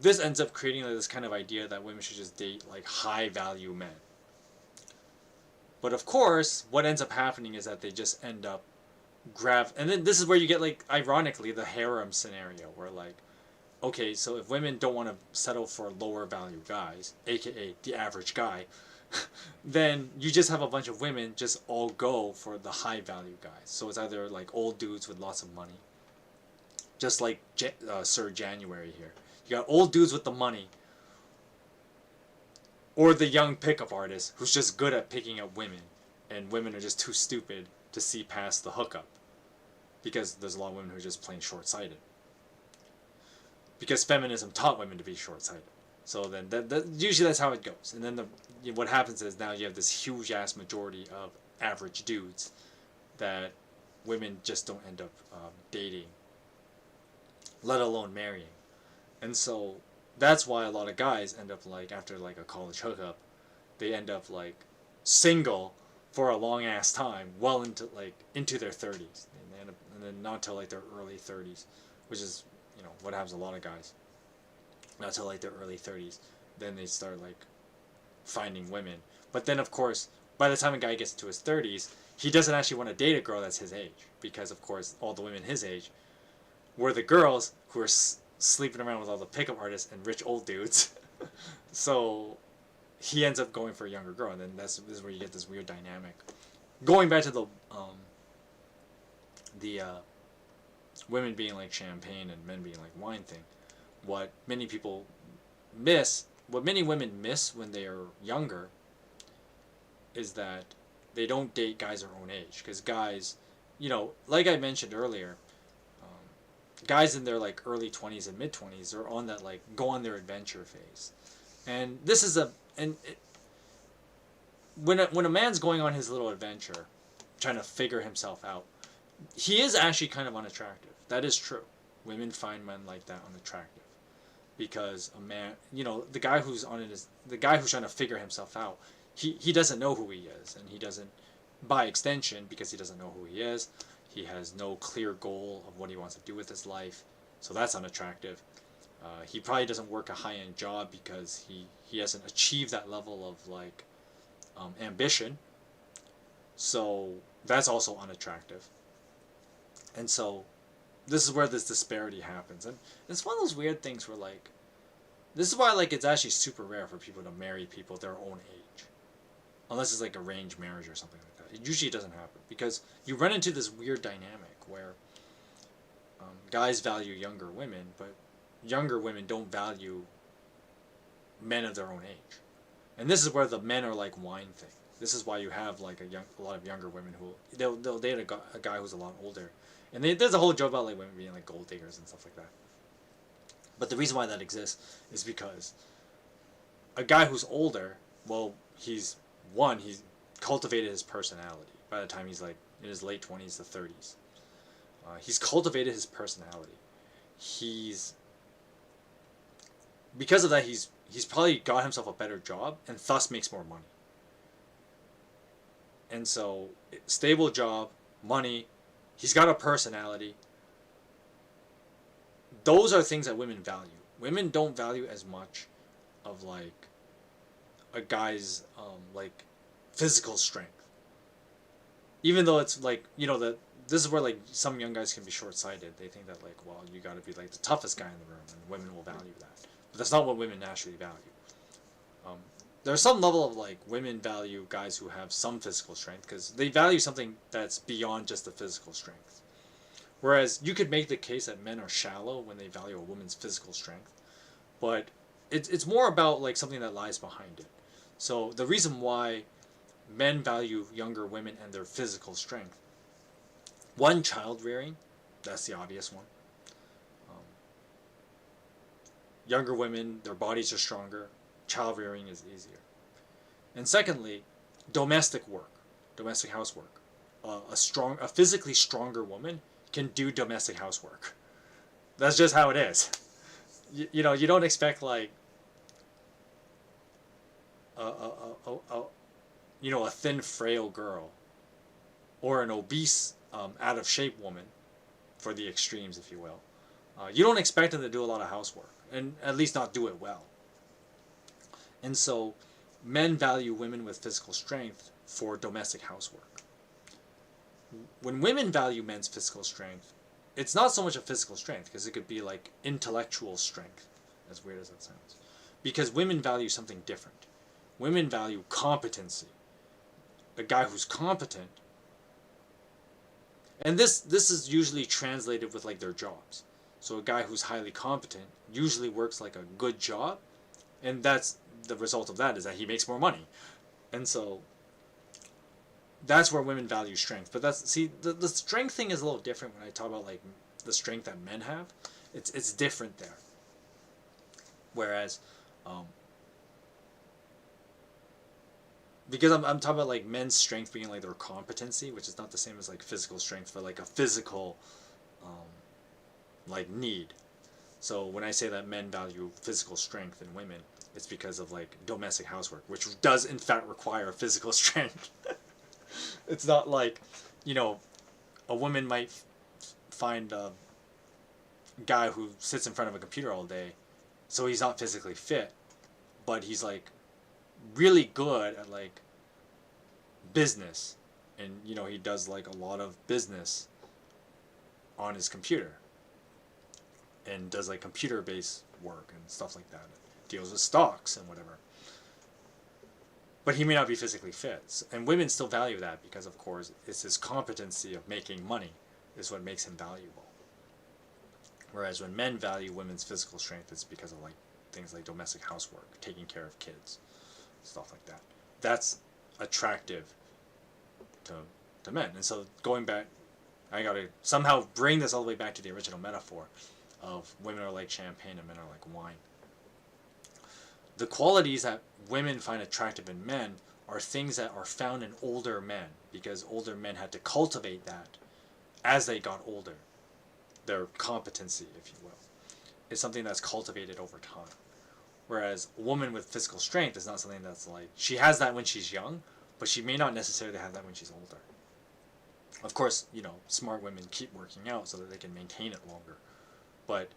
this ends up creating like this kind of idea that women should just date like high value men. But of course, what ends up happening is that they just end up and then this is where you get like ironically the harem scenario where like okay, so if women don't want to settle for lower value guys, aka the average guy, then you just have a bunch of women just all go for the high value guys. So it's either like old dudes with lots of money, just like Sir January here. You got old dudes with the money, or the young pickup artist who's just good at picking up women, and women are just too stupid to see past the hookup, because there's a lot of women who are just plain short-sighted. Because feminism taught women to be short-sighted. So then, usually that's how it goes. And then what happens is now you have this huge-ass majority of average dudes that women just don't end up dating, let alone marrying. And so that's why a lot of guys end up like, after like a college hookup, they end up like single for a long-ass time, well into their 30s. And they end up, and then not till like their early 30s, which is, you know, what happens to a lot of guys. Not till like their early 30s, then they start like finding women. But then of course, by the time a guy gets into his 30s, he doesn't actually want to date a girl that's his age, because of course all the women his age were the girls who are sleeping around with all the pickup artists and rich old dudes. So he ends up going for a younger girl, and then this is where you get this weird dynamic. Going back to the women being like champagne and men being like wine thing, what many women miss when they are younger is that they don't date guys their own age. Because guys, you know, like I mentioned earlier, guys in their like early 20s and mid 20s are on that like go on their adventure phase. And this is when a man's going on his little adventure, trying to figure himself out, he is actually kind of unattractive. That is true. Women find men like that unattractive, because a man, you know, the guy who's trying to figure himself out, he doesn't know who he is, and he doesn't, by extension, because he doesn't know who he is, he has no clear goal of what he wants to do with his life, so that's unattractive. He probably doesn't work a high-end job because he hasn't achieved that level of like ambition, so that's also unattractive. And so this is where this disparity happens, and it's one of those weird things where like, this is why like it's actually super rare for people to marry people their own age, unless it's like arranged marriage or something like that. It usually doesn't happen, because you run into this weird dynamic where guys value younger women, but younger women don't value men of their own age. And this is where the men are like wine thing. This is why you have like a lot of younger women who they'll date a guy who's a lot older, and there's a whole joke about like women being like gold diggers and stuff like that. But the reason why that exists is because a guy who's older, well, he's cultivated his personality by the time he's like in his late 20s to 30s. He's cultivated his personality. Because of that, he's probably got himself a better job and thus makes more money. And so, stable job, money, he's got a personality. Those are things that women value. Women don't value as much of like a guy's like physical strength. Even though it's like, you know, this is where like some young guys can be short-sighted. They think that like, well, you got to be like the toughest guy in the room, and women will value that. But that's not what women naturally value. There's some level of like women value guys who have some physical strength, because they value something that's beyond just the physical strength. Whereas you could make the case that men are shallow when they value a woman's physical strength, but it's more about like something that lies behind it. So the reason why men value younger women and their physical strength. One, child rearing. That's the obvious one. Um, Younger women, their bodies are stronger. Child rearing is easier. And secondly, domestic work, domestic housework. A physically stronger woman can do domestic housework. That's just how it is. You know, you don't expect like a thin, frail girl or an obese, out of shape woman, for the extremes, if you will. You don't expect them to do a lot of housework, and at least not do it well. And so, men value women with physical strength for domestic housework. When women value men's physical strength, it's not so much a physical strength, because it could be like intellectual strength, as weird as that sounds. Because women value something different. Women value competency. A guy who's competent, and this is usually translated with like their jobs. So a guy who's highly competent usually works like a good job, and that's the result of that is that he makes more money. And so that's where women value strength. But the strength thing is a little different when I talk about like the strength that men have. It's different there. Whereas because I'm talking about like men's strength being like their competency, which is not the same as like physical strength for like a physical like need. So when I say that men value physical strength in women, it's because of like domestic housework, which does in fact require physical strength. It's not like, a woman might find a guy who sits in front of a computer all day, so he's not physically fit, but he's like really good at like business, and he does like a lot of business on his computer and does like computer based work and stuff like that, deals with stocks and whatever, but he may not be physically fit. And women still value that because of course it's his competency of making money is what makes him valuable. Whereas when men value women's physical strength, it's because of like things like domestic housework, taking care of kids, stuff like that. That's attractive to men. And so going back, I gotta somehow bring this all the way back to the original metaphor of women are like champagne and men are like wine. The qualities that women find attractive in men are things that are found in older men, because older men had to cultivate that as they got older. Their competency, if you will, is something that's cultivated over time. Whereas a woman with physical strength is not something that's like, she has that when she's young, but she may not necessarily have that when she's older. Of course, smart women keep working out so that they can maintain it longer. But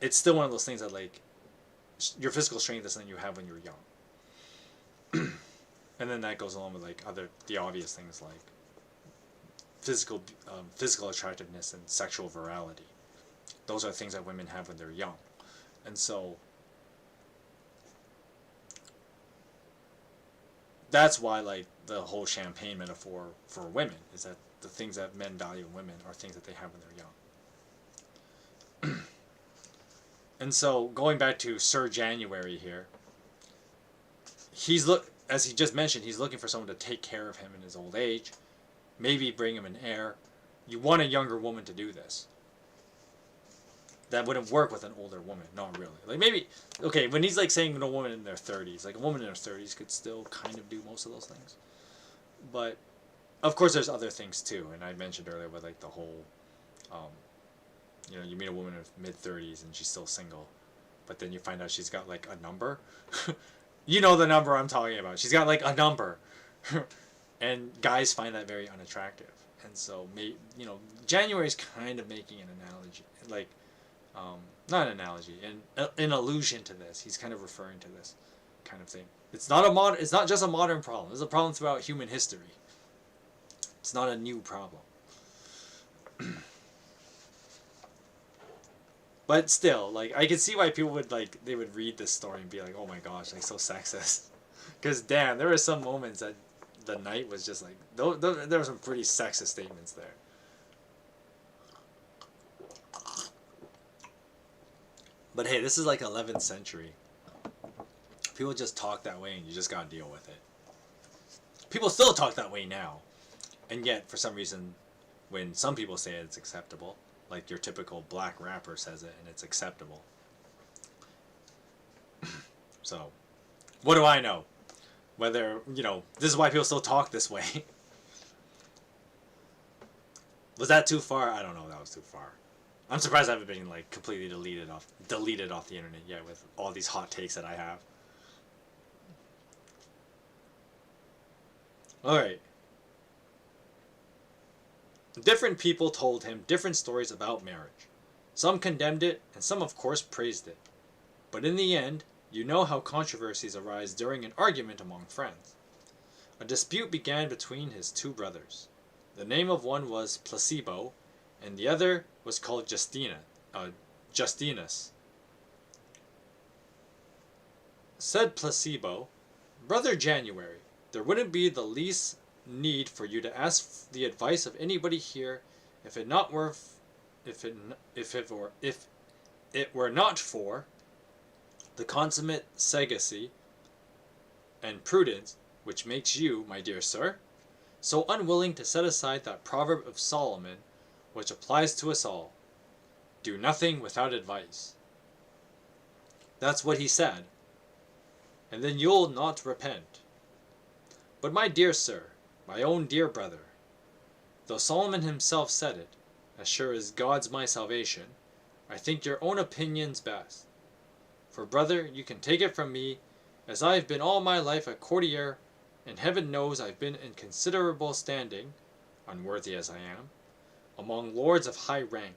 it's still one of those things that like, your physical strength is something you have when you're young. And then that goes along with like the obvious things like physical attractiveness and sexual virality. Those are things that women have when they're young. And so that's why like the whole champagne metaphor for women is that the things that men value in women are things that they have when they're young. And so going back to Sir January here, as he just mentioned, he's looking for someone to take care of him in his old age, maybe bring him an heir. You want a younger woman to do this. That wouldn't work with an older woman, not really. Like maybe, okay, when he's like saying a woman in their 30s, like a woman in her 30s could still kind of do most of those things. But of course there's other things too, and I mentioned earlier with like the whole, you meet a woman in mid-30s and she's still single, but then you find out she's got like a number. You know the number I'm talking about. She's got like a number. And guys find that very unattractive. And so, January's kind of making an analogy, like, not an analogy, an allusion to this. He's kind of referring to this kind of thing. It's not just a modern problem. It's a problem throughout human history. It's not a new problem. But still, like, I can see why people would they would read this story and be like, oh my gosh, like so sexist. Because damn, there were some moments that the knight was just like, there were some pretty sexist statements there. But hey, this is like 11th century. People just talk that way and you just gotta deal with it. People still talk that way now. And yet, for some reason, when some people say it's acceptable, like your typical black rapper says it and it's acceptable. So, what do I know? Whether, this is why people still talk this way. Was that too far? I don't know if that was too far. I'm surprised I haven't been like completely deleted off the internet yet with all these hot takes that I have. Alright. Different people told him different stories about marriage. Some condemned it, and some of course praised it. But in the end, you know how controversies arise during an argument among friends. A dispute began between his two brothers. The name of one was Placebo, and the other was called Justinus. Said Placebo, "Brother January, there wouldn't be the least need for you to ask the advice of anybody here if it were not for the consummate sagacity and prudence which makes you, my dear sir, so unwilling to set aside that proverb of Solomon which applies to us all. Do nothing without advice." That's what he said. And then you'll not repent. But my dear sir, my own dear brother, though Solomon himself said it, as sure as God's my salvation, I think your own opinion's best. For brother, you can take it from me, as I've been all my life a courtier, and heaven knows I've been in considerable standing, unworthy as I am, among lords of high rank,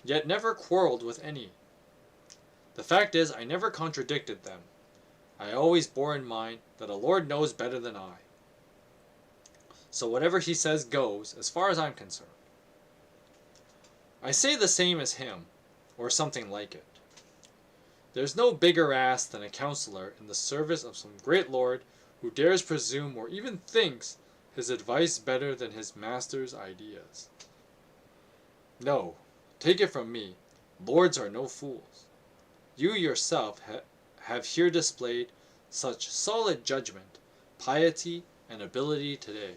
yet never quarrelled with any. The fact is, I never contradicted them. I always bore in mind that a lord knows better than I. So whatever he says goes, as far as I'm concerned. I say the same as him, or something like it. There's no bigger ass than a counselor in the service of some great lord who dares presume or even thinks his advice better than his master's ideas. No, take it from me, lords are no fools. You yourself have here displayed such solid judgment, piety, and ability today.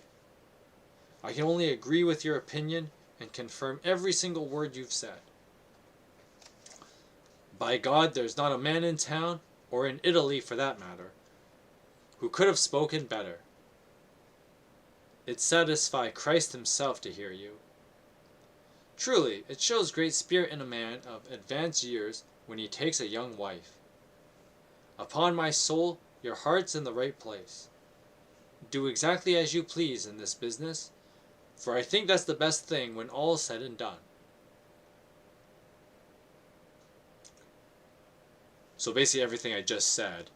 I can only agree with your opinion and confirm every single word you've said. By God, there's not a man in town, or in Italy for that matter, who could have spoken better. It satisfies Christ himself to hear you. Truly, it shows great spirit in a man of advanced years when he takes a young wife. Upon my soul, your heart's in the right place. Do exactly as you please in this business, for I think that's the best thing when all's said and done. So basically everything I just said,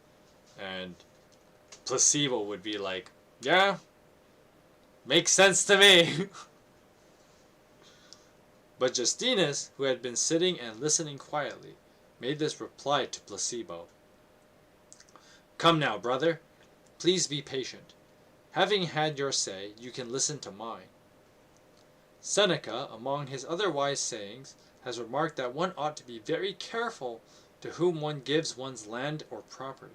and Placebo would be like, yeah, makes sense to me. But Justinus, who had been sitting and listening quietly, made this reply to Placebo. Come now, brother, please be patient. Having had your say, you can listen to mine. Seneca, among his other wise sayings, has remarked that one ought to be very careful to whom one gives one's land or property.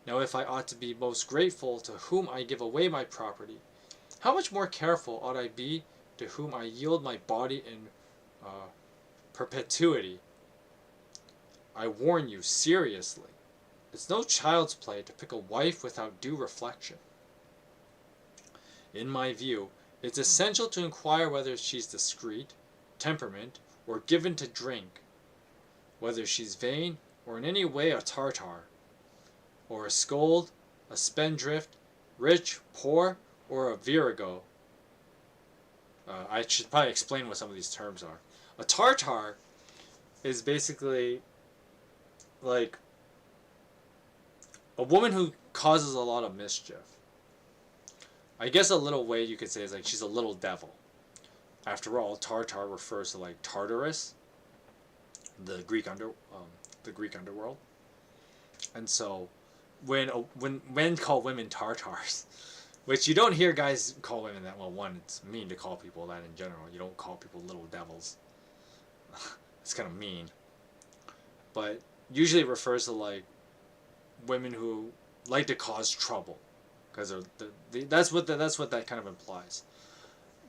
Now if I ought to be most grateful to whom I give away my property, how much more careful ought I be to whom I yield my body in perpetuity? I warn you seriously, it's no child's play to pick a wife without due reflection. In my view, it's essential to inquire whether she's discreet, temperament, or given to drink, whether she's vain, or in any way a Tartar, or a scold, a spendthrift, rich, poor, or a virago. I should probably explain what some of these terms are. A Tartar is basically like a woman who causes a lot of mischief. I guess a little way you could say is like she's a little devil. After all, Tartar refers to like Tartarus, the Greek underworld, and so when men call women Tartars, which you don't hear guys call women that. Well, one, it's mean to call people that in general. You don't call people little devils. It's kind of mean. But usually it refers to like women who like to cause trouble, because that's what that kind of implies.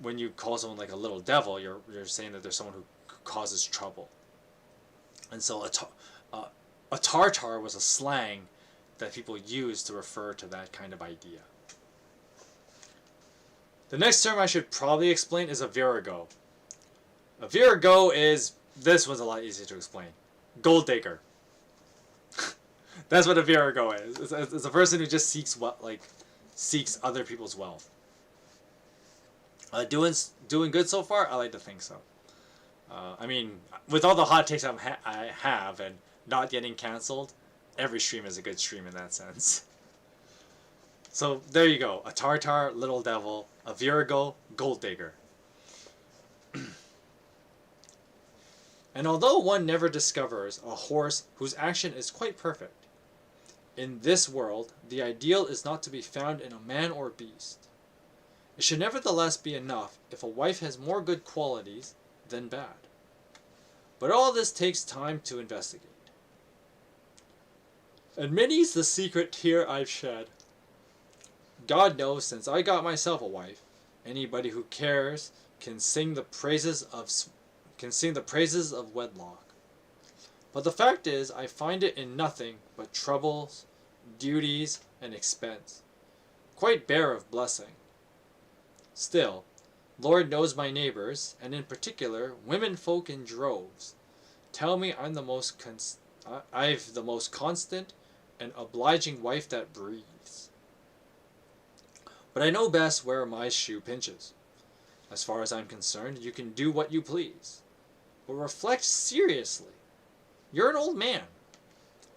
When you call someone like a little devil, you're saying that there's someone who causes trouble. And so a tartar was a slang that people used to refer to that kind of idea. The next term I should probably explain is a virago. A virago is, this was a lot easier to explain, gold digger. That's what a virago is. It's a person who just seeks other people's wealth. Doing good so far? I like to think so. I mean, with all the hot takes I have and not getting canceled, every stream is a good stream in that sense. So there you go. A tartar, little devil, a virago, gold digger. And although one never discovers a horse whose action is quite perfect, in this world the ideal is not to be found in a man or beast. It should nevertheless be enough if a wife has more good qualities than bad. But all this takes time to investigate. And many's the secret tear I've shed. God knows, since I got myself a wife, anybody who cares can sing the praises of wedlock. But the fact is, I find it in nothing but troubles, duties, and expense, quite bare of blessing. Still, Lord knows my neighbors, and in particular, women folk in droves, tell me I've the most constant and obliging wife that breathes. But I know best where my shoe pinches. As far as I'm concerned, you can do what you please. But reflect seriously. You're an old man.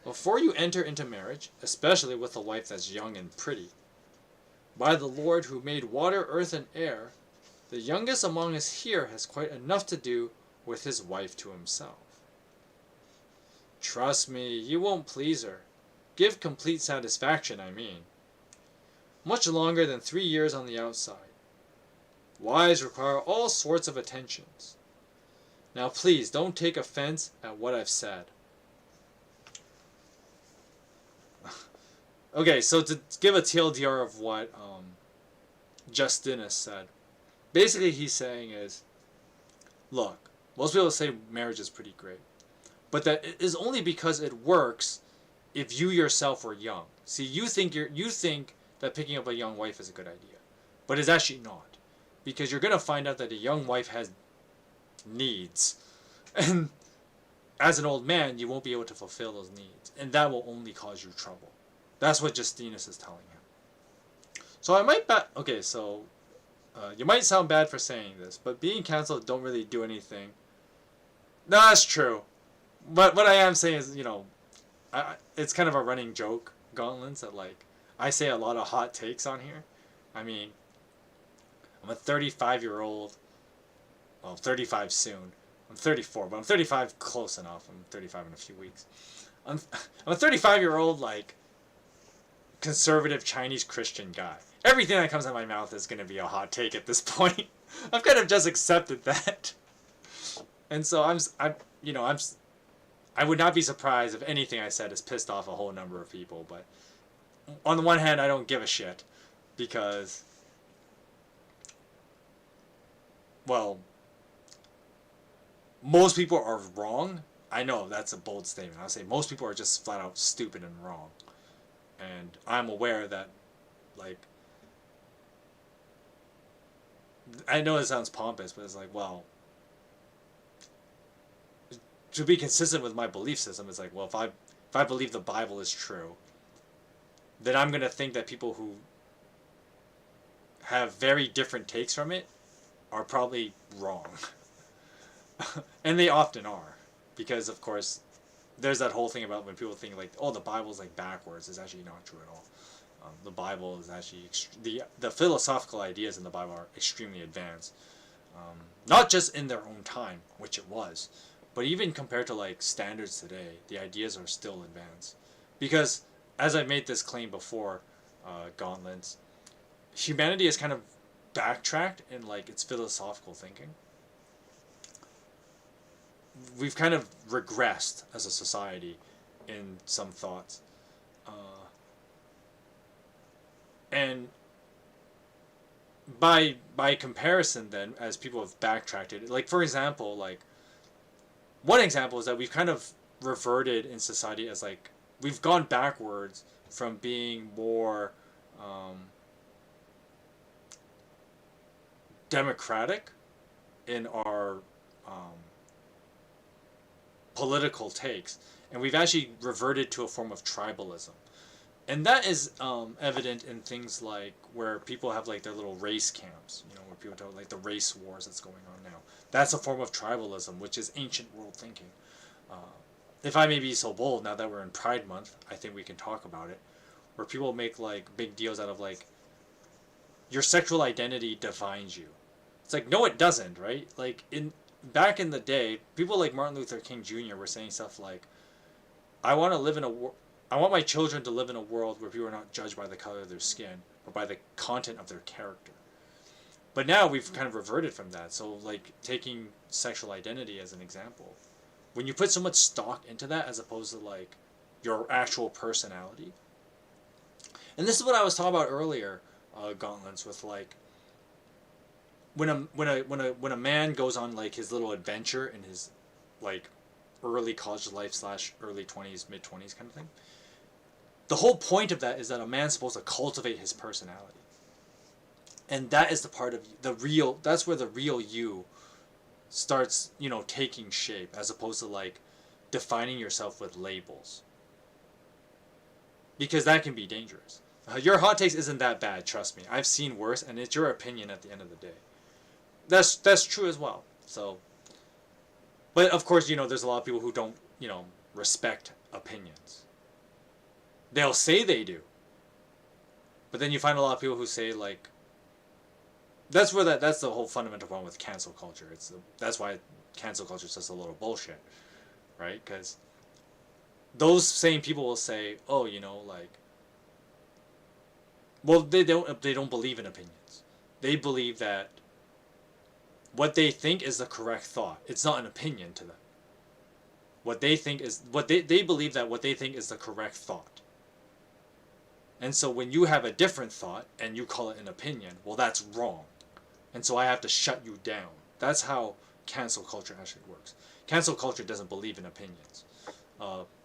Before you enter into marriage, especially with a wife that's young and pretty, by the Lord who made water, earth, and air, the youngest among us here has quite enough to do with his wife to himself. Trust me, you won't please her. Give complete satisfaction, I mean. Much longer than 3 years on the outside. Wives require all sorts of attentions. Now please, don't take offense at what I've said. Okay, so to give a TLDR of what Justinus said, basically he's saying is, look, most people say marriage is pretty great, but that is only because it works if you yourself were young. See, you think that picking up a young wife is a good idea, but it's actually not, because you're gonna find out that a young wife has needs, and as an old man, you won't be able to fulfill those needs, and that will only cause you trouble. That's what Justinus is telling him. So I might okay, so you might sound bad for saying this, but being canceled don't really do anything. No, that's true. But what I am saying is, it's kind of a running joke, Gauntlets, that like I say a lot of hot takes on here. I mean, I'm a 35-year-old. Well, 35 soon. I'm 34, but I'm 35 close enough. I'm 35 in a few weeks. I'm a 35-year-old, like, conservative Chinese Christian guy. Everything that comes out of my mouth is going to be a hot take at this point. I've kind of just accepted that. And so I would not be surprised if anything I said has pissed off a whole number of people, but on the one hand, I don't give a shit, because, well, most people are wrong. I know that's a bold statement. I'll say most people are just flat out stupid and wrong. And I'm aware that, like, I know it sounds pompous, but it's like, well, to be consistent with my belief system, it's like, well, if I believe the Bible is true, then I'm going to think that people who have very different takes from it are probably wrong. And they often are, because of course there's that whole thing about when people think like, oh, the Bible's like backwards. It's actually not true at all. The Bible is actually the philosophical ideas in the Bible are extremely advanced, not just in their own time, which it was, but even compared to like standards today, the ideas are still advanced. Because as I made this claim before, Gauntlets, humanity has kind of backtracked in like its philosophical thinking. We've kind of regressed as a society in some thoughts. Uh, and by comparison, then, as people have backtracked it, like for example, like one example is that we've kind of reverted in society as like we've gone backwards from being more um, democratic in our um, political takes, and we've actually reverted to a form of tribalism. And that is evident in things like where people have like their little race camps, you know, where people talk like the race wars that's going on now. That's a form of tribalism, which is ancient world thinking. Uh, if I may be so bold, now that we're in Pride Month, I think we can talk about it. Where people make like big deals out of like your sexual identity defines you. It's like no, it doesn't, right? Like in back in the day, people like Martin Luther King Jr. were saying stuff like, "I want to live in a I want my children to live in a world where people are not judged by the color of their skin or by the content of their character." But now we've kind of reverted from that. So, like, taking sexual identity as an example. When you put so much stock into that as opposed to, like, your actual personality. And this is what I was talking about earlier, Gauntlets, with, like, when a man goes on, like, his little adventure in his, like, early college life / early 20s, mid 20s kind of thing. The whole point of that is that a man's supposed to cultivate his personality. And that is the part of the real, that's where the real you starts, you know, taking shape, as opposed to like defining yourself with labels. Because that can be dangerous. Your hot takes isn't that bad, trust me. I've seen worse, and it's your opinion at the end of the day. That's true as well. So, but of course, you know, there's a lot of people who don't, you know, respect opinions. They'll say they do. But then you find a lot of people who say like, that's the whole fundamental problem with cancel culture. That's why cancel culture is just a little bullshit, right? Because those same people will say, oh, you know, like, well, they don't believe in opinions. They believe that what they think is the correct thought. It's not an opinion to them. What they think is what they believe that what they think is the correct thought. And so when you have a different thought and you call it an opinion, well, that's wrong. And so I have to shut you down. That's how cancel culture actually works. Cancel culture doesn't believe in opinions.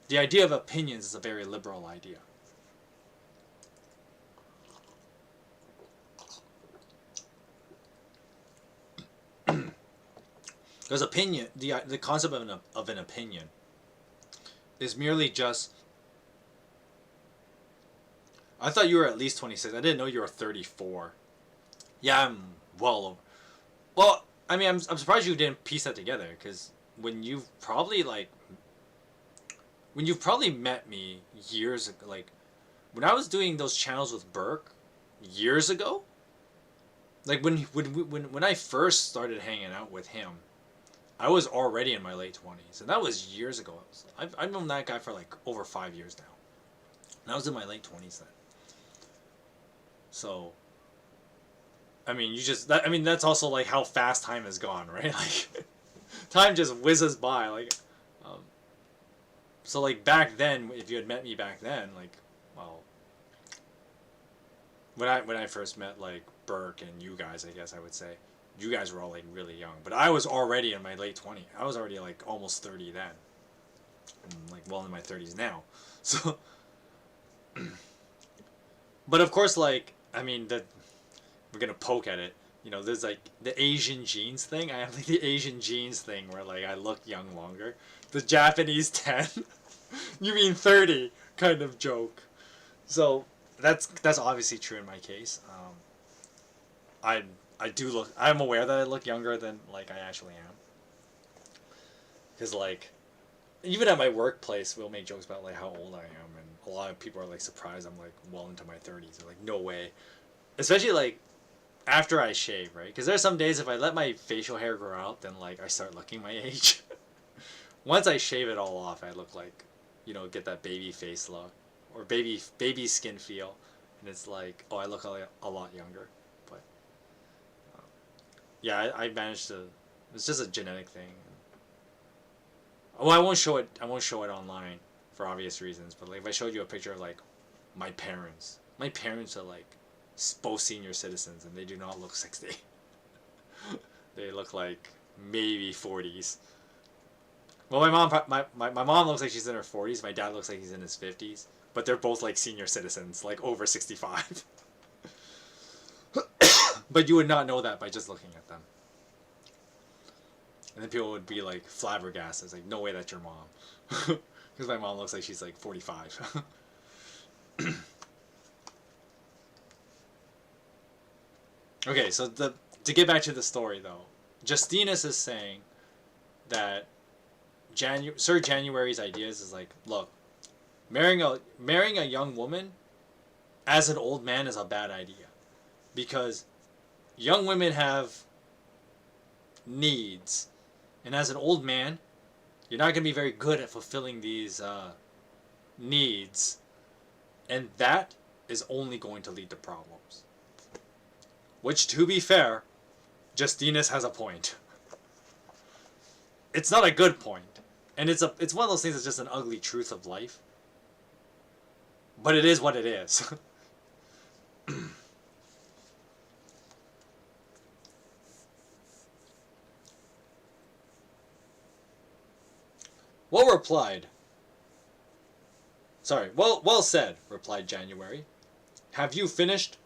The idea of opinions is a very liberal idea. Because opinion, the concept of an opinion is merely just, I thought you were at least 26. I didn't know you were 34. Yeah, I'm well over. Well, I mean, I'm surprised you didn't piece that together, because when you've probably met me years ago, like when I was doing those channels with Burke years ago, like when I first started hanging out with him, I was already in my late 20s, and that was years ago. I've known that guy for like over 5 years now, and I was in my late 20s then. So, I mean, that's also like how fast time has gone, right? Like, time just whizzes by. Like, so like back then, if you had met me back then, like, well, when I first met like Burke and you guys, I guess I would say, you guys were all like really young, but I was already in my late 20s. I was already like almost 30 then. I'm like well in my 30s now. So, but of course, like, I mean, we're gonna poke at it. You know, there's like the Asian genes thing. I have like the Asian genes thing where like I look young longer. The Japanese 10, you mean 30 kind of joke. So that's obviously true in my case. I do look. I'm aware that I look younger than like I actually am. Because like, even at my workplace, we'll make jokes about like how old I am, and a lot of people are like surprised I'm like well into my 30s. They're like, no way. Especially like after I shave, right? Because there's some days if I let my facial hair grow out, then like I start looking my age. Once I shave it all off, I look like, you know, get that baby face look or baby skin feel, and it's like, oh, I look a lot younger. But yeah, I managed to. It's just a genetic thing. Oh, I won't show it. I won't show it online for obvious reasons. But like if I showed you a picture of like my parents are like both senior citizens, and they do not look 60. They look like maybe 40s. Well, my mom looks like she's in her 40s. My dad looks like he's in his 50s. But they're both like senior citizens, like over 65. But you would not know that by just looking at them. And then people would be like flabbergasted. It's like, no way that's your mom. Because my mom looks like she's like 45. Okay, so to get back to the story though, Justinus is saying that Sir January's ideas is like, look, marrying a young woman as an old man is a bad idea, because young women have needs, and as an old man, you're not going to be very good at fulfilling these needs, and that is only going to lead to problems. Which, to be fair, Justinus has a point. It's not a good point, and it's one of those things that's just an ugly truth of life. But it is what it is. Well said, replied January. Have you finished?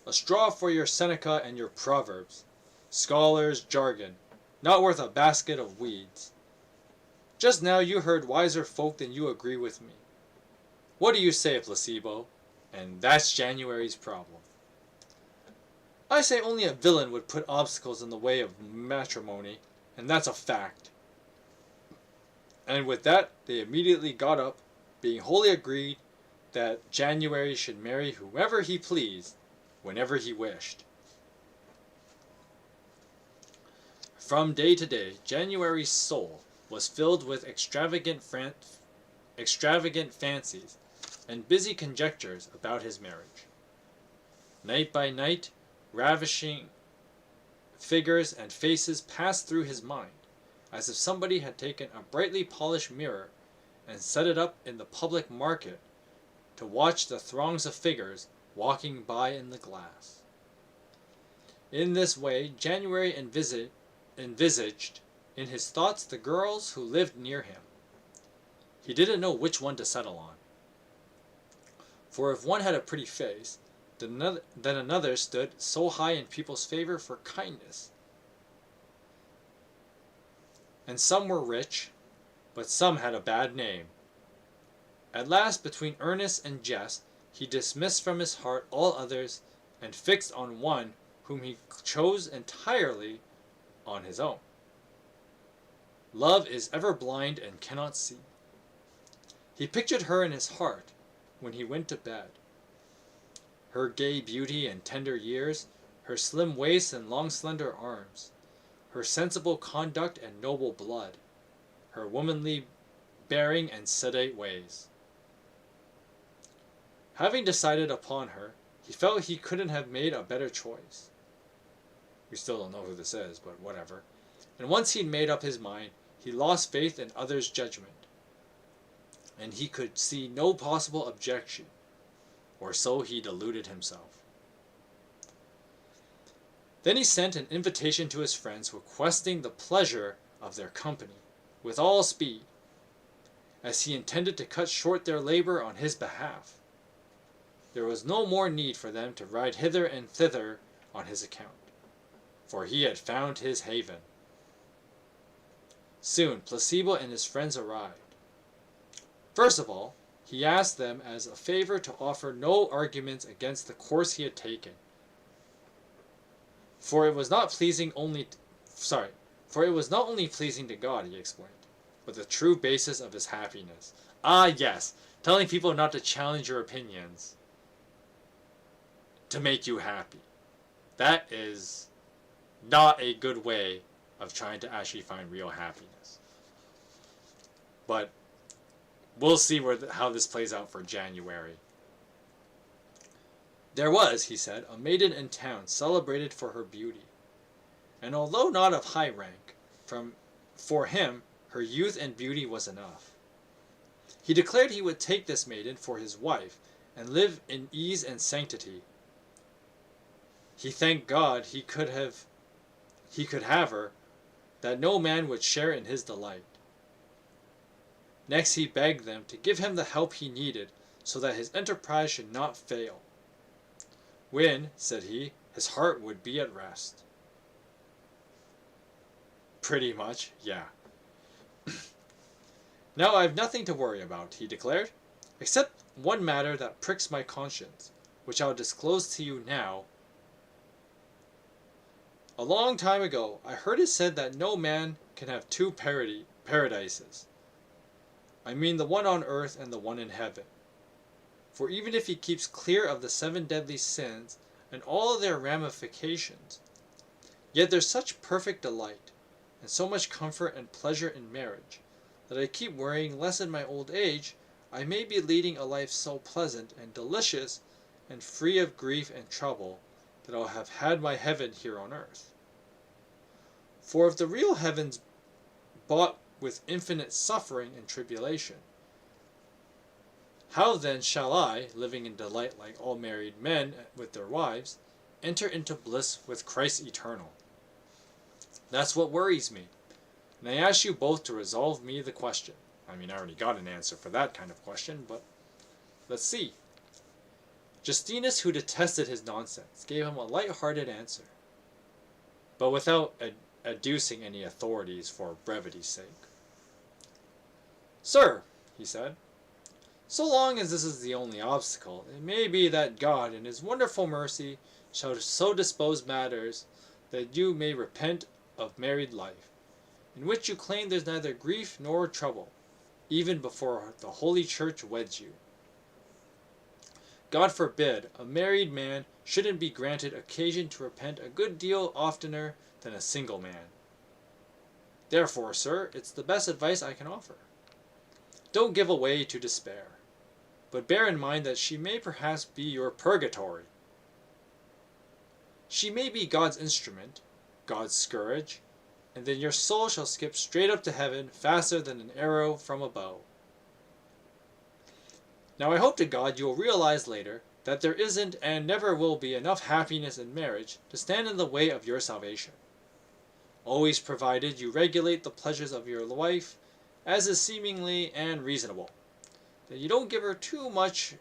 A straw for your Seneca and your Proverbs. Scholars' jargon, not worth a basket of weeds. Just now you heard wiser folk than you agree with me. What do you say, Placebo? And that's January's problem. I say only a villain would put obstacles in the way of matrimony, and that's a fact. And with that, they immediately got up, being wholly agreed that January should marry whomever he pleased, whenever he wished. From day to day, January's soul was filled with extravagant fancies and busy conjectures about his marriage. Night by night, ravishing figures and faces passed through his mind, as if somebody had taken a brightly polished mirror and set it up in the public market to watch the throngs of figures walking by in the glass. In this way, January envisaged in his thoughts the girls who lived near him. He didn't know which one to settle on. For if one had a pretty face, then another stood so high in people's favor for kindness. And some were rich, but some had a bad name. At last, between earnest and jest, he dismissed from his heart all others, and fixed on one whom he chose entirely on his own. Love is ever blind and cannot see. He pictured her in his heart when he went to bed. Her gay beauty and tender years, her slim waist and long slender arms, her sensible conduct and noble blood, her womanly bearing and sedate ways. Having decided upon her, he felt he couldn't have made a better choice. We still don't know who this is, but whatever. And once he'd made up his mind, he lost faith in others' judgment, and he could see no possible objection, or so he deluded himself. Then he sent an invitation to his friends, requesting the pleasure of their company, with all speed, as he intended to cut short their labor on his behalf. There was no more need for them to ride hither and thither on his account, for he had found his haven. Soon Placebo and his friends arrived. First of all, he asked them as a favor to offer no arguments against the course he had taken, for it was not only pleasing to God, he explained, but the true basis of his happiness. Ah, yes, telling people not to challenge your opinions to make you happy. That is not a good way of trying to actually find real happiness. But we'll see how this plays out for January. There was, he said, a maiden in town celebrated for her beauty, and although not of high rank, for him her youth and beauty was enough. He declared he would take this maiden for his wife and live in ease and sanctity. He thanked God he could have her, that no man would share in his delight. Next he begged them to give him the help he needed so that his enterprise should not fail. When, said he, his heart would be at rest. Pretty much, yeah. Now I have nothing to worry about, he declared, except one matter that pricks my conscience, which I'll disclose to you now. A long time ago, I heard it said that no man can have two paradises. I mean the one on earth and the one in heaven. For even if he keeps clear of the 7 deadly sins and all of their ramifications, yet there's such perfect delight and so much comfort and pleasure in marriage that I keep worrying lest in my old age I may be leading a life so pleasant and delicious and free of grief and trouble that I'll have had my heaven here on earth. For if the real heaven's bought with infinite suffering and tribulation, how then shall I, living in delight like all married men with their wives, enter into bliss with Christ eternal? That's what worries me, and I ask you both to resolve me the question. I mean, I already got an answer for that kind of question, but let's see. Justinus, who detested his nonsense, gave him a light-hearted answer, but without adducing any authorities for brevity's sake. Sir, he said, so long as this is the only obstacle, it may be that God, in his wonderful mercy, shall so dispose matters that you may repent of married life, in which you claim there's neither grief nor trouble, even before the Holy Church weds you. God forbid a married man shouldn't be granted occasion to repent a good deal oftener than a single man. Therefore, sir, it's the best advice I can offer. Don't give way to despair, but bear in mind that she may perhaps be your purgatory. She may be God's instrument, God's scourge, and then your soul shall skip straight up to heaven faster than an arrow from a bow. Now I hope to God you will realize later that there isn't and never will be enough happiness in marriage to stand in the way of your salvation. Always provided you regulate the pleasures of your wife as is seemingly and reasonable, that you don't give her too much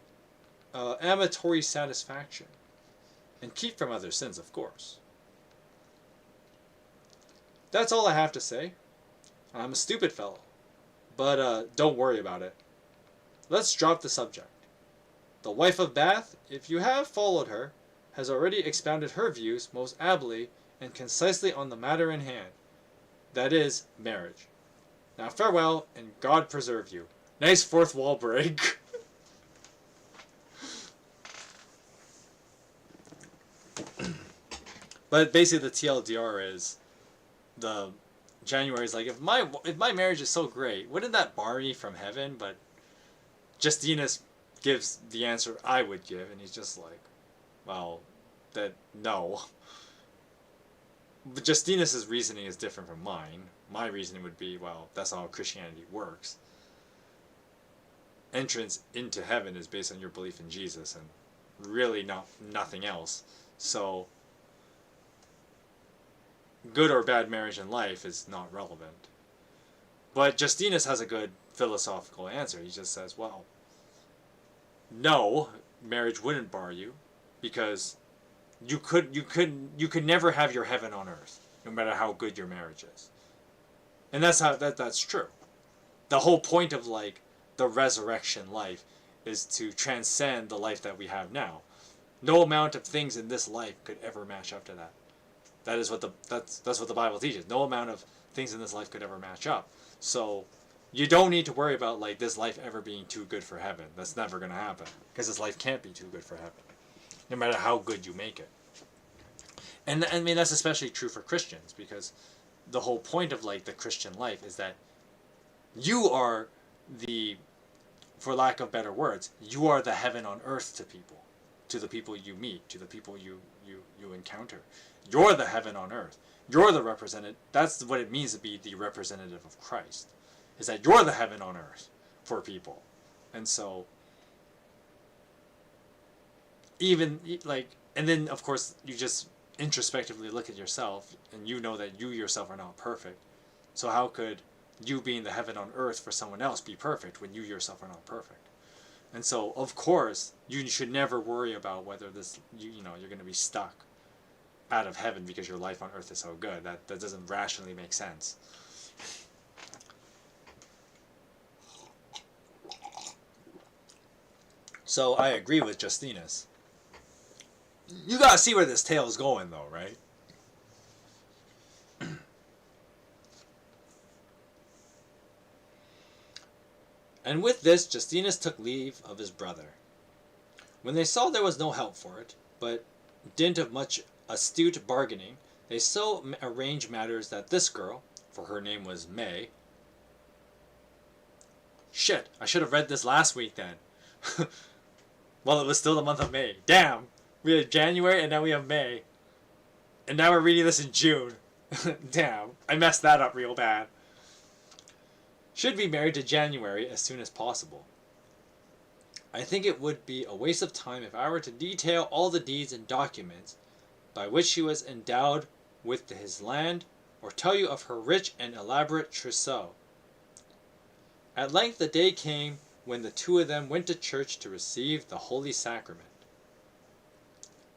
amatory satisfaction, and keep from other sins, of course. That's all I have to say. I'm a stupid fellow, but don't worry about it. Let's drop the subject. The wife of Bath, if you have followed her, has already expounded her views most ably and concisely on the matter in hand, that is, marriage. Now farewell, and God preserve you. Nice fourth wall break. But basically the TLDR is, the January is like, if my marriage is so great, wouldn't that bar me from heaven? But Justinus gives the answer I would give, and he's just like, well, that no. But Justinus's reasoning is different from mine. My reasoning would be, well, that's how Christianity works. Entrance into heaven is based on your belief in Jesus, and really nothing else. So good or bad marriage in life is not relevant. But Justinus has a good philosophical answer. He just says, well, no, marriage wouldn't bar you, because you could never have your heaven on earth, no matter how good your marriage is. And that's true. The whole point of like the resurrection life is to transcend the life that we have now. No amount of things in this life could ever match up to that. That's what the Bible teaches. No amount of things in this life could ever match up. So you don't need to worry about like this life ever being too good for heaven. That's never going to happen, because this life can't be too good for heaven, no matter how good you make it. And I mean that's especially true for Christians, because the whole point of like the Christian life is that you are the, for lack of better words, you are the heaven on earth to people, to the people you meet, to the people you encounter. You're the heaven on earth. You're the representative. That's what it means to be the representative of Christ, is that you're the heaven on earth for people. And so, even, like, and then, of course, you just introspectively look at yourself, and you know that you yourself are not perfect. So how could you being the heaven on earth for someone else be perfect when you yourself are not perfect? And so, of course, you should never worry about whether you're going to be stuck out of heaven because your life on earth is so good. That doesn't rationally make sense. So I agree with Justinus. You gotta see where this tale is going, though, right? And with this, Justinus took leave of his brother. When they saw there was no help for it, but dint of much astute bargaining, they so arranged matters that this girl, for her name was May. Shit, I should have read this last week then. Well, it was still the month of May. Damn! We had January and now we have May. And now we're reading this in June. Damn, I messed that up real bad. Should be married to January as soon as possible. I think it would be a waste of time if I were to detail all the deeds and documents by which she was endowed with his land, or tell you of her rich and elaborate trousseau. At length the day came when the two of them went to church to receive the Holy Sacrament.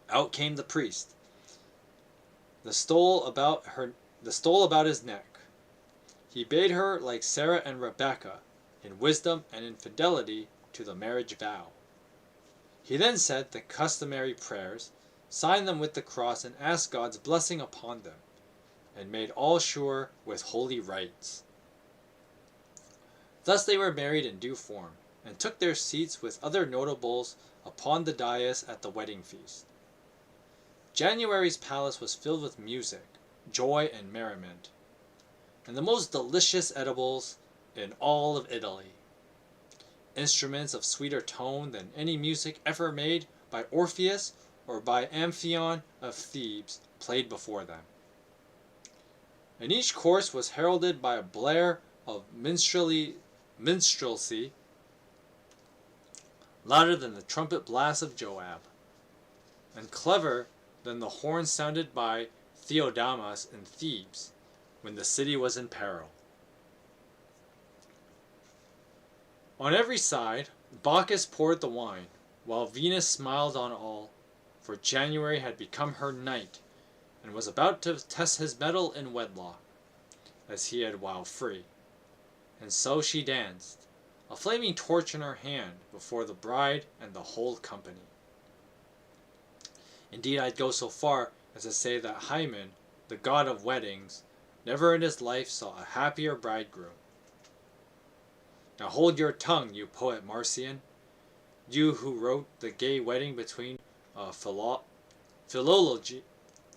Out came the priest, the stole about his neck. He bade her like Sarah and Rebecca, in wisdom and in fidelity to the marriage vow. He then said the customary prayers, signed them with the cross, and asked God's blessing upon them, and made all sure with holy rites. Thus they were married in due form, and took their seats with other notables upon the dais at the wedding feast. January's palace was filled with music, joy, and merriment, and the most delicious edibles in all of Italy. Instruments of sweeter tone than any music ever made by Orpheus or by Amphion of Thebes played before them. And each course was heralded by a blare of minstrelsy louder than the trumpet blast of Joab, and clever than the horn sounded by Theodamas in Thebes when the city was in peril. On every side, Bacchus poured the wine, while Venus smiled on all, for January had become her knight, and was about to test his mettle in wedlock, as he had while free. And so she danced, a flaming torch in her hand, before the bride and the whole company. Indeed, I'd go so far as to say that Hymen, the god of weddings, never in his life saw a happier bridegroom. Now hold your tongue, you poet Marcian, you who wrote the gay wedding between philology,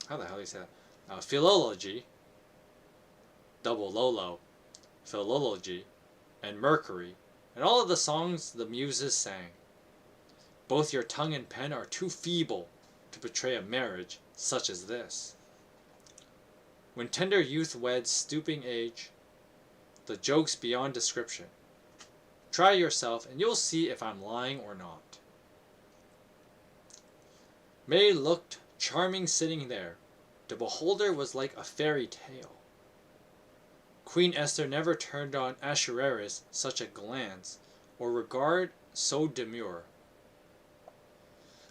how the hell do you say that? Philology, double Lolo, philology, and Mercury, and all of the songs the muses sang. Both your tongue and pen are too feeble to portray a marriage such as this. When tender youth weds stooping age, the joke's beyond description. Try yourself, and you'll see if I'm lying or not. May looked charming sitting there. To behold her was like a fairy tale. Queen Esther never turned on Ahasuerus such a glance, or regard so demure.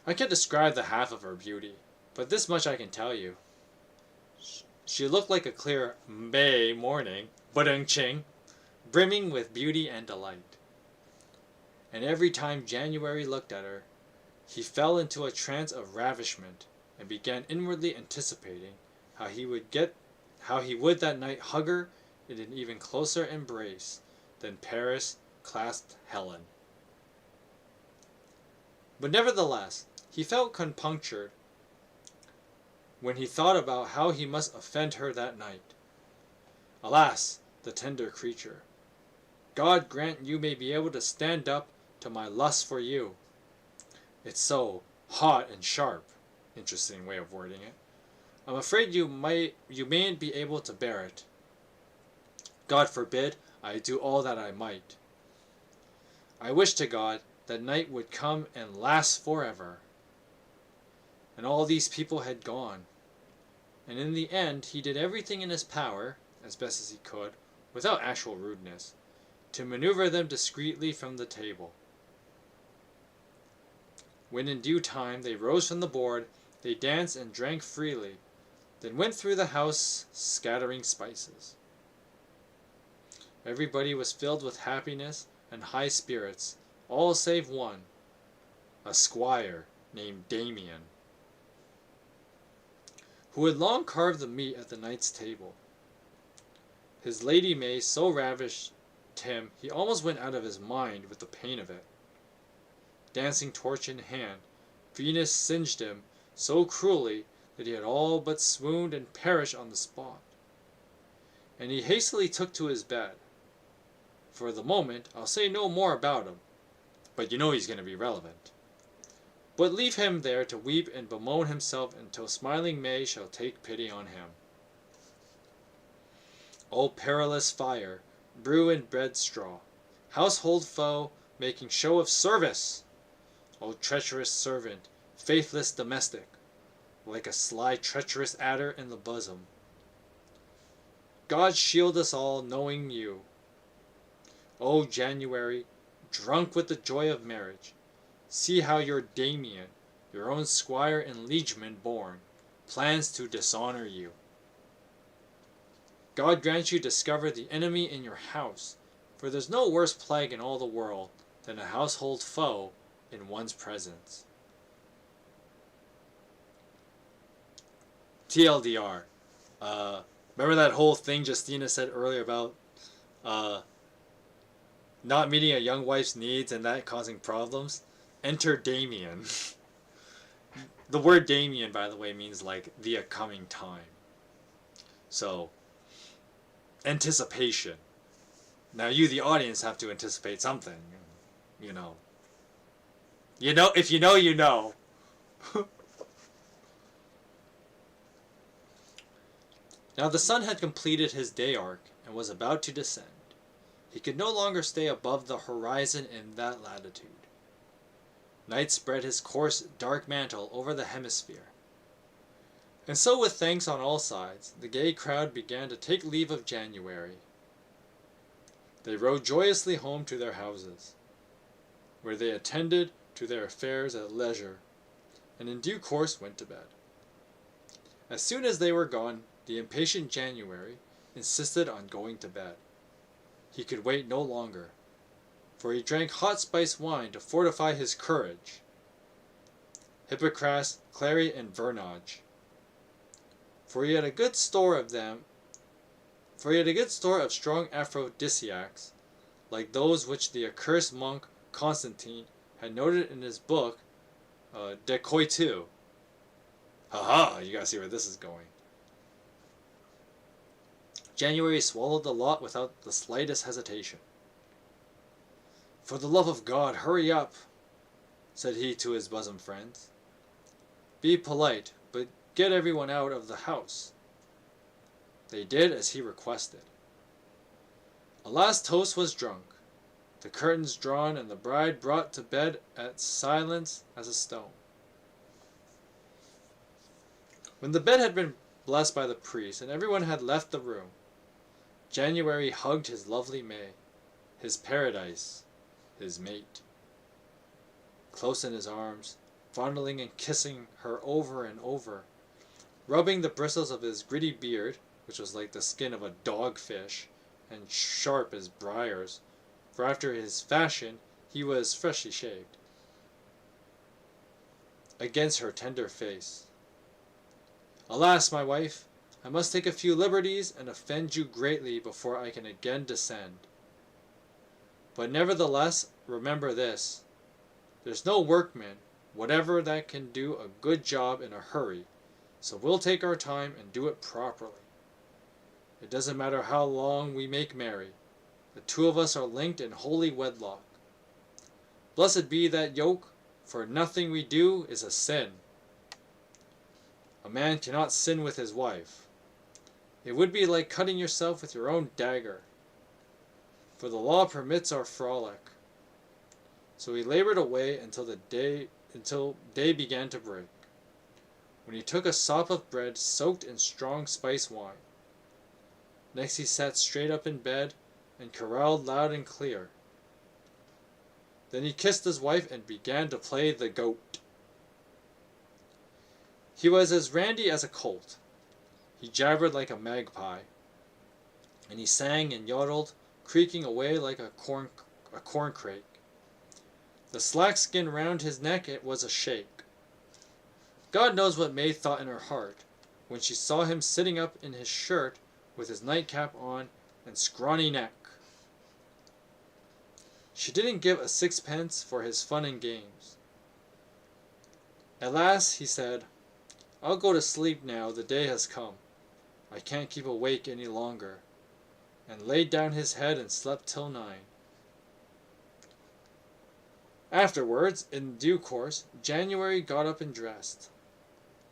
I can't describe the half of her beauty, but this much I can tell you. She looked like a clear May morning, ba-ding-ching, brimming with beauty and delight. And every time January looked at her, he fell into a trance of ravishment, and began inwardly anticipating how he would that night hug her in an even closer embrace than Paris clasped Helen. But nevertheless, he felt compunctured when he thought about how he must offend her that night. Alas, the tender creature! God grant you may be able to stand up to my lust for you. It's so hot and sharp. Interesting way of wording it. I'm afraid you mayn't be able to bear it. God forbid I do all that I might. I wish to God that night would come and last forever. And all these people had gone. And in the end, he did everything in his power, as best as he could, without actual rudeness, to maneuver them discreetly from the table. When in due time they rose from the board, they danced and drank freely, then went through the house scattering spices. Everybody was filled with happiness and high spirits, all save one, a squire named Damien, who had long carved the meat at the knight's table. His lady May so ravished him he almost went out of his mind with the pain of it. Dancing torch in hand, Venus singed him so cruelly that he had all but swooned and perished on the spot. And he hastily took to his bed. For the moment, I'll say no more about him, but you know he's going to be relevant. But leave him there to weep and bemoan himself until smiling May shall take pity on him. O perilous fire, brew and bread straw, household foe, making show of service! O treacherous servant, faithless domestic, like a sly treacherous adder in the bosom. God shield us all, knowing you. O January, drunk with the joy of marriage, see how your Damien, your own squire and liegeman born, plans to dishonor you. God grant you discover the enemy in your house, for there's no worse plague in all the world than a household foe in one's presence. TLDR. Remember that whole thing Justina said earlier about not meeting a young wife's needs and that causing problems? Enter Damien. The word Damien, by the way, means like the coming time. So, anticipation. Now you, the audience, have to anticipate something. You know. You know, if you know, you know. Now the sun had completed his day arc and was about to descend. He could no longer stay above the horizon in that latitude. Night spread his coarse, dark mantle over the hemisphere. And so with thanks on all sides, the gay crowd began to take leave of January. They rode joyously home to their houses, where they attended to their affairs at leisure, and in due course went to bed. As soon as they were gone, the impatient January insisted on going to bed. He could wait no longer, for he drank hot spiced wine to fortify his courage. Hippocras, clary, and vernage. For he had a good store of strong aphrodisiacs, like those which the accursed monk Constantine had noted in his book, De Coitu. Haha, you gotta see where this is going. January swallowed the lot without the slightest hesitation. For the love of God, hurry up, said he to his bosom friends. Be polite, but get everyone out of the house. They did as he requested. A last toast was drunk, the curtains drawn, and the bride brought to bed as silent as a stone. When the bed had been blessed by the priest, and everyone had left the room, January hugged his lovely May, his paradise, his mate, close in his arms, fondling and kissing her over and over, rubbing the bristles of his gritty beard, which was like the skin of a dogfish, and sharp as briars, for after his fashion he was freshly shaved, against her tender face. Alas, my wife, I must take a few liberties and offend you greatly before I can again descend. But nevertheless, remember this. There's no workman, whatever, that can do a good job in a hurry, so we'll take our time and do it properly. It doesn't matter how long we make merry. The two of us are linked in holy wedlock. Blessed be that yoke, for nothing we do is a sin. A man cannot sin with his wife. It would be like cutting yourself with your own dagger. For the law permits our frolic. So he labored away until day began to break, when he took a sop of bread soaked in strong spice wine. Next he sat straight up in bed and carolled loud and clear. Then he kissed his wife and began to play the goat. He was as randy as a colt. He jabbered like a magpie, and he sang and yodeled, creaking away like a corn crake. The slack skin round his neck it was a shake. God knows what May thought in her heart when she saw him sitting up in his shirt with his nightcap on and scrawny neck. She didn't give a sixpence for his fun and games. At last he said, "I'll go to sleep now, the day has come. I can't keep awake any longer," and laid down his head and slept till 9. Afterwards, in due course, January got up and dressed.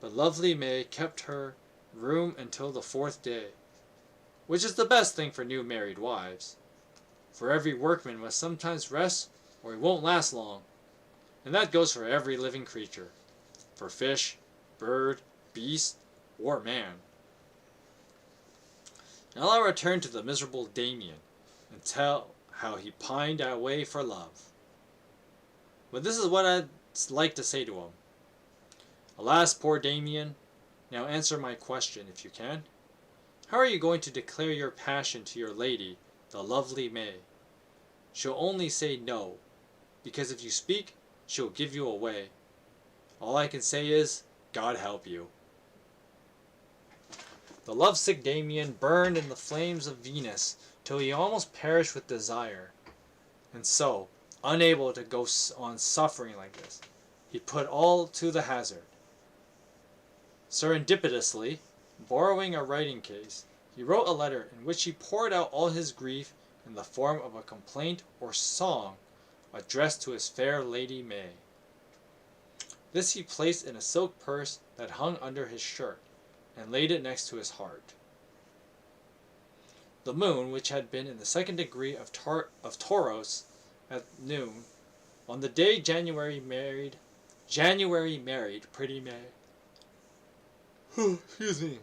But lovely May kept her room until the 4th day, which is the best thing for new married wives. For every workman must sometimes rest, or he won't last long. And that goes for every living creature. For fish, bird, beast, or man. Now I'll return to the miserable Damien, and tell how he pined away for love. But this is what I'd like to say to him. Alas, poor Damien, now answer my question, if you can. How are you going to declare your passion to your lady, the lovely May? She'll only say no, because if you speak, she'll give you away. All I can say is, God help you. The lovesick Damien burned in the flames of Venus till he almost perished with desire. And so, unable to go on suffering like this, he put all to the hazard. Serendipitously, borrowing a writing case, he wrote a letter in which he poured out all his grief in the form of a complaint or song addressed to his fair Lady May. This he placed in a silk purse that hung under his shirt, and laid it next to his heart. The moon, which had been in the 2nd degree of Taurus at noon, on the day January married pretty May, excuse me,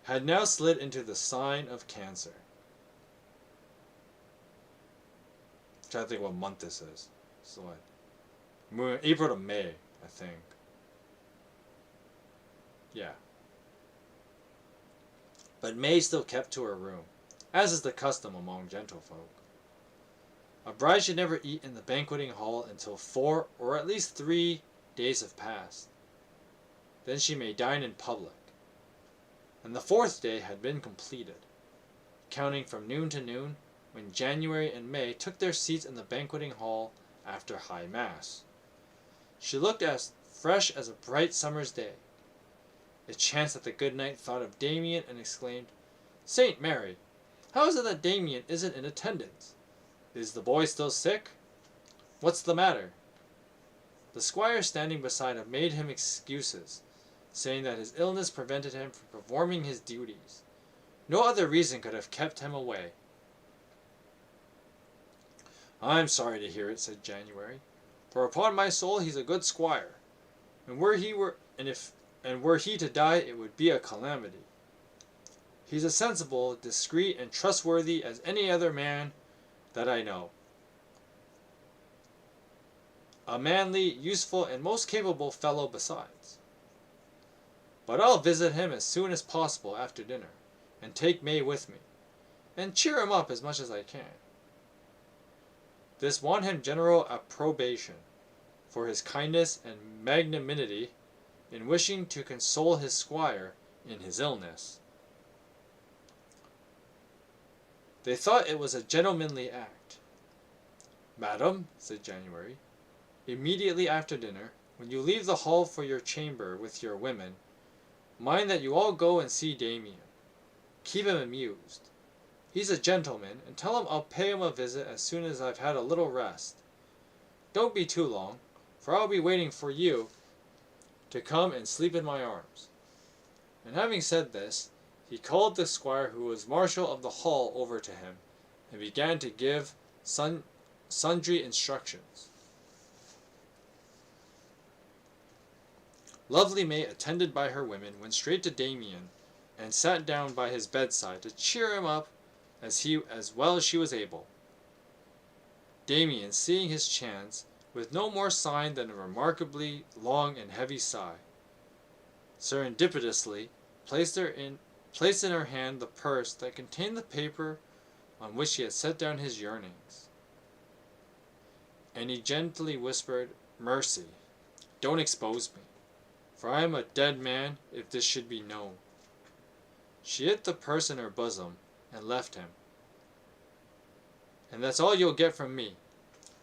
had now slid into the sign of Cancer. I'm trying to think what month this is. So what? April to May, I think. Yeah. But May still kept to her room, as is the custom among gentlefolk. A bride should never eat in the banqueting hall until 4 or at least 3 days have passed. Then she may dine in public. And the 4th day had been completed, counting from noon to noon, when January and May took their seats in the banqueting hall after High Mass. She looked as fresh as a bright summer's day. It chanced that the good knight thought of Damien and exclaimed, "Saint Mary, how is it that Damien isn't in attendance? Is the boy still sick? What's the matter?" The squire standing beside him made him excuses, saying that his illness prevented him from performing his duties. No other reason could have kept him away. "I'm sorry to hear it," said January, "for upon my soul he's a good squire, and were he to die it would be a calamity. He's as sensible, discreet, and trustworthy as any other man that I know. A manly, useful, and most capable fellow besides. But I'll visit him as soon as possible after dinner, and take May with me, and cheer him up as much as I can. This won him general approbation for his kindness and magnanimity in wishing to console his squire in his illness. They thought it was a gentlemanly act. Madam, said January, immediately after dinner, when you leave the hall for your chamber with your women, mind that you all go and see Damien. Keep him amused. He's a gentleman, and tell him I'll pay him a visit as soon as I've had a little rest. Don't be too long, for I'll be waiting for you to come and sleep in my arms. And having said this, he called the squire who was marshal of the hall over to him, and began to give sundry instructions. Lovely May, attended by her women, went straight to Damien and sat down by his bedside to cheer him up as well as she was able. Damien, seeing his chance, with no more sign than a remarkably long and heavy sigh, serendipitously placed in her hand the purse that contained the paper on which he had set down his yearnings. And he gently whispered, "Mercy, don't expose me, for I am a dead man if this should be known." She hid the purse in her bosom and left him. "And that's all you'll get from me."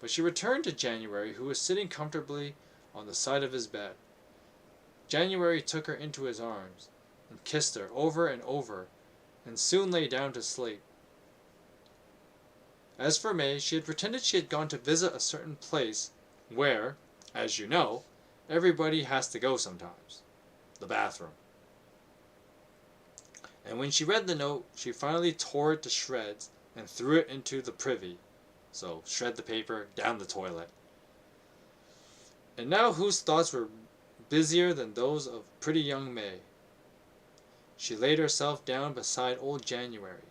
But she returned to January, who was sitting comfortably on the side of his bed. January took her into his arms and kissed her over and over, and soon lay down to sleep. As for May, she had pretended she had gone to visit a certain place where, as you know, everybody has to go sometimes, the bathroom. And when she read the note, she finally tore it to shreds and threw it into the privy. So, shred the paper, down the toilet. And now whose thoughts were busier than those of pretty young May? She laid herself down beside old January,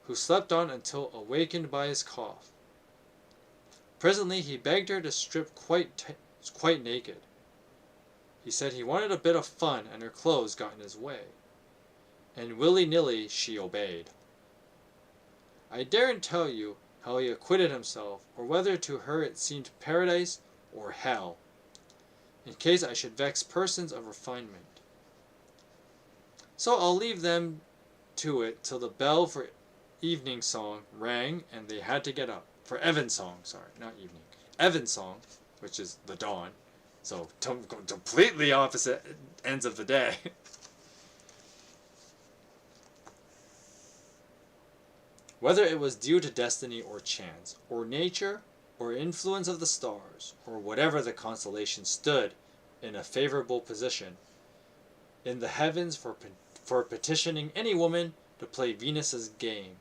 who slept on until awakened by his cough. Presently he begged her to strip quite naked. He said he wanted a bit of fun, and her clothes got in his way. And willy-nilly she obeyed. I daren't tell you how he acquitted himself, or whether to her it seemed paradise or hell, in case I should vex persons of refinement. So I'll leave them to it till the bell for evening song rang and they had to get up. For evensong, sorry, not evening. Evensong, which is the dawn, so completely opposite ends of the day. Whether it was due to destiny or chance, or nature, or influence of the stars, or whatever the constellation stood in a favorable position in the heavens for petitioning any woman to play Venus's game,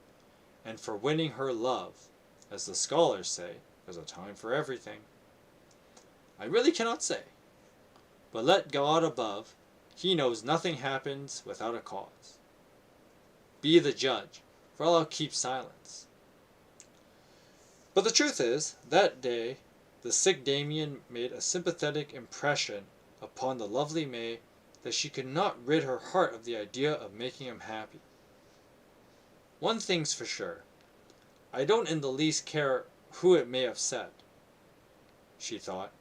and for winning her love, as the scholars say, there's a time for everything. I really cannot say, but let God above, he knows nothing happens without a cause. Be the judge, for I'll keep silence. But the truth is, that day, the sick Damien made a sympathetic impression upon the lovely May that she could not rid her heart of the idea of making him happy. One thing's for sure, I don't in the least care who it may upset, she thought,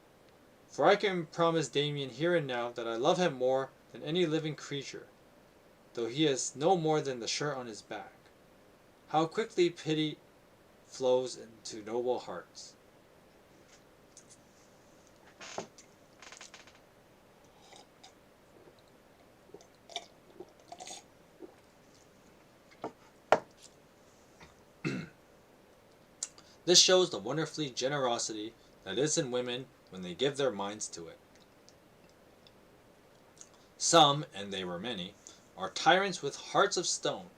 for I can promise Damien here and now that I love him more than any living creature, though he has no more than the shirt on his back. How quickly pity flows into noble hearts. This shows the wonderfully generosity that is in women when they give their minds to it. Some, and they were many, are tyrants with hearts of stone,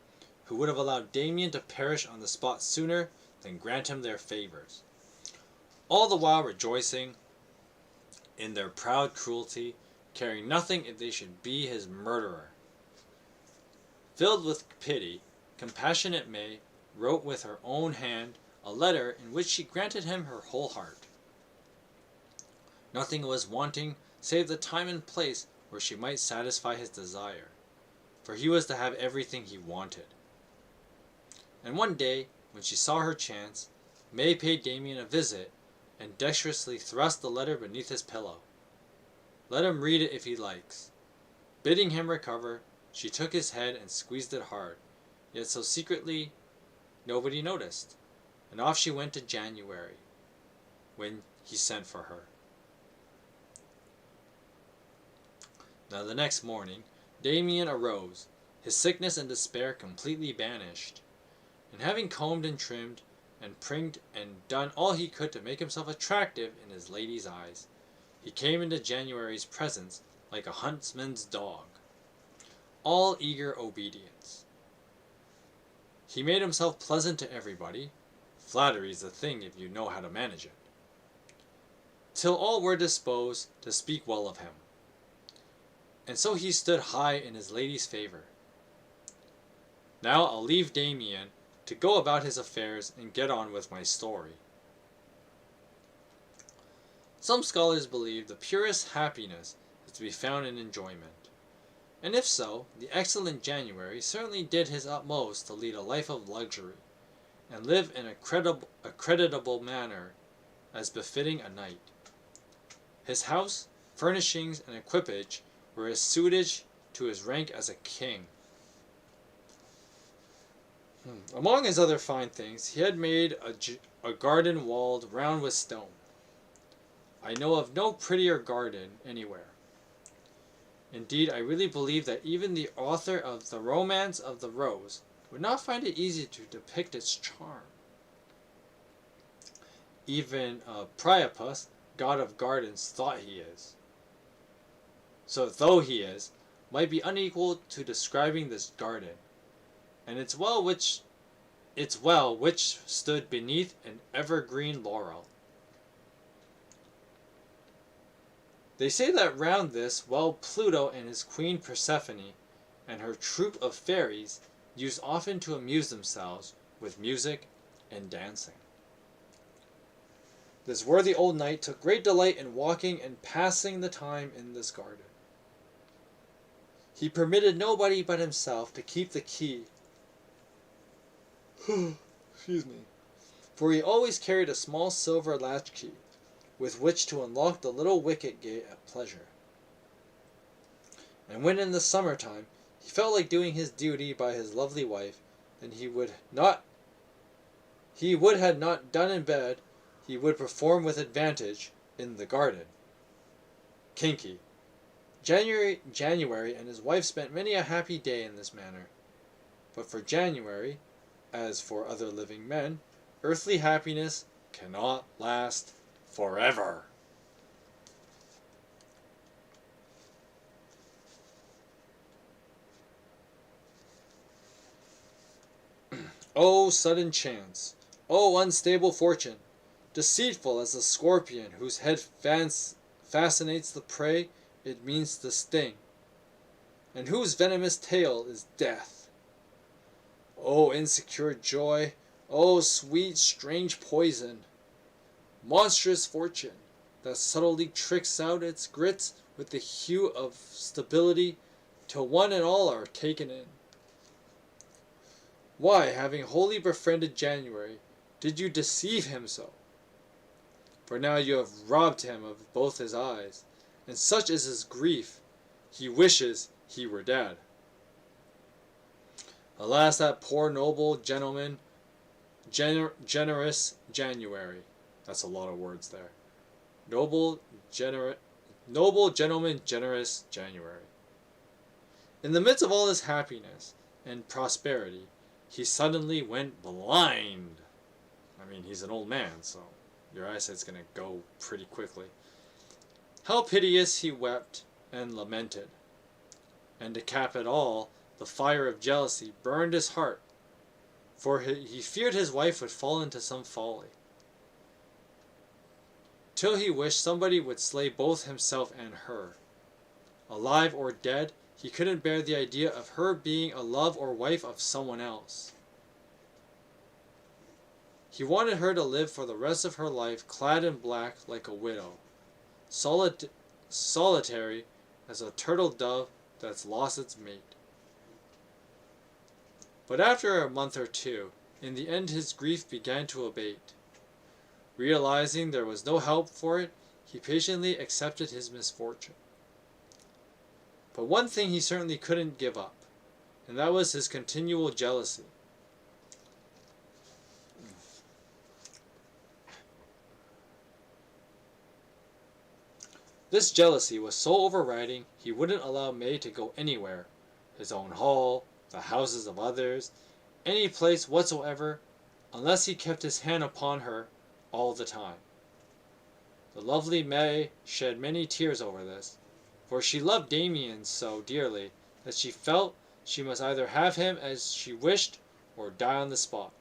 who would have allowed Damien to perish on the spot sooner than grant him their favors, all the while rejoicing in their proud cruelty, caring nothing if they should be his murderer. Filled with pity, compassionate May wrote with her own hand a letter in which she granted him her whole heart. Nothing was wanting save the time and place where she might satisfy his desire, for he was to have everything he wanted. And one day, when she saw her chance, May paid Damien a visit and dexterously thrust the letter beneath his pillow. Let him read it if he likes. Bidding him recover, she took his head and squeezed it hard, yet so secretly nobody noticed, and off she went to January, when he sent for her. Now the next morning, Damien arose, his sickness and despair completely banished, and having combed and trimmed, and prinked and done all he could to make himself attractive in his lady's eyes, he came into January's presence like a huntsman's dog, all eager obedience. He made himself pleasant to everybody. Flattery's the thing if you know how to manage it, till all were disposed to speak well of him. and so he stood high in his lady's favour. Now I'll leave Damien to go about his affairs and get on with my story. Some scholars believe the purest happiness is to be found in enjoyment. And if so, the excellent January certainly did his utmost to lead a life of luxury, and live in a creditable manner as befitting a knight. His house, furnishings, and equipage were as suited to his rank as a king. Among his other fine things, he had made a garden walled round with stone. I know of no prettier garden anywhere. Indeed, I really believe that even the author of The Romance of the Rose would not find it easy to depict its charm. Even Priapus, god of gardens, thought he is. So though he is, might be unequal to describing this garden, and its well which stood beneath an evergreen laurel. They say that round this well Pluto and his queen Persephone and her troop of fairies used often to amuse themselves with music and dancing. This worthy old knight took great delight in walking and passing the time in this garden. He permitted nobody but himself to keep the key. Excuse me. For he always carried a small silver latchkey, with which to unlock the little wicket gate at pleasure. And when in the summer-time he felt like doing his duty by his lovely wife, then he would had not done in bed, he would perform with advantage in the garden. Kinky. January and his wife spent many a happy day in this manner. But for January, as for other living men, earthly happiness cannot last forever. O sudden chance! O unstable fortune! Deceitful as the scorpion whose head fascinates the prey it means to sting, and whose venomous tail is death. O insecure joy! O sweet, strange poison! Monstrous fortune, that subtly tricks out its grits with the hue of stability, till one and all are taken in. Why, having wholly befriended January, did you deceive him so? For now you have robbed him of both his eyes, and such is his grief, he wishes he were dead. Alas, that poor noble gentleman, generous January. That's a lot of words there. Noble gentleman, generous January. In the midst of all his happiness and prosperity, he suddenly went blind. I mean, he's an old man, so your eyesight's going to go pretty quickly. How piteous he wept and lamented. And to cap it all, the fire of jealousy burned his heart, for he feared his wife would fall into some folly, till he wished somebody would slay both himself and her. Alive or dead, he couldn't bear the idea of her being a love or wife of someone else. He wanted her to live for the rest of her life clad in black like a widow, solitary as a turtle dove that's lost its mate. But after a month or two, in the end his grief began to abate. Realizing there was no help for it, he patiently accepted his misfortune. But one thing he certainly couldn't give up, and that was his continual jealousy. This jealousy was so overriding he wouldn't allow May to go anywhere, his own hall, the houses of others, any place whatsoever, unless he kept his hand upon her all the time. The lovely May shed many tears over this, for she loved Damien so dearly that she felt she must either have him as she wished or die on the spot.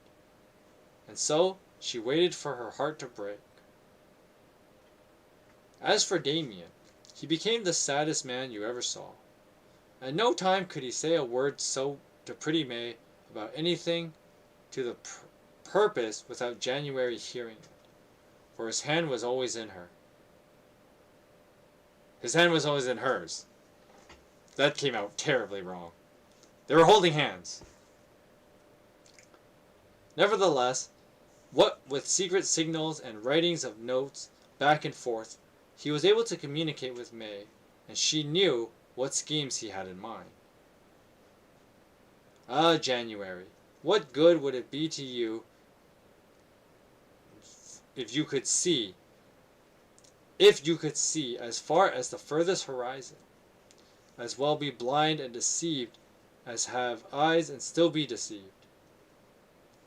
And so she waited for her heart to break. As for Damien, he became the saddest man you ever saw. At no time could he say a word so to pretty May about anything to the purpose without January hearing it, for his hand was always in her. His hand was always in hers. That came out terribly wrong. They were holding hands. Nevertheless, what with secret signals and writings of notes back and forth, he was able to communicate with May, and she knew what schemes he had in mind. Ah, January, what good would it be to you if you could see as far as the furthest horizon, as well be blind and deceived as have eyes and still be deceived?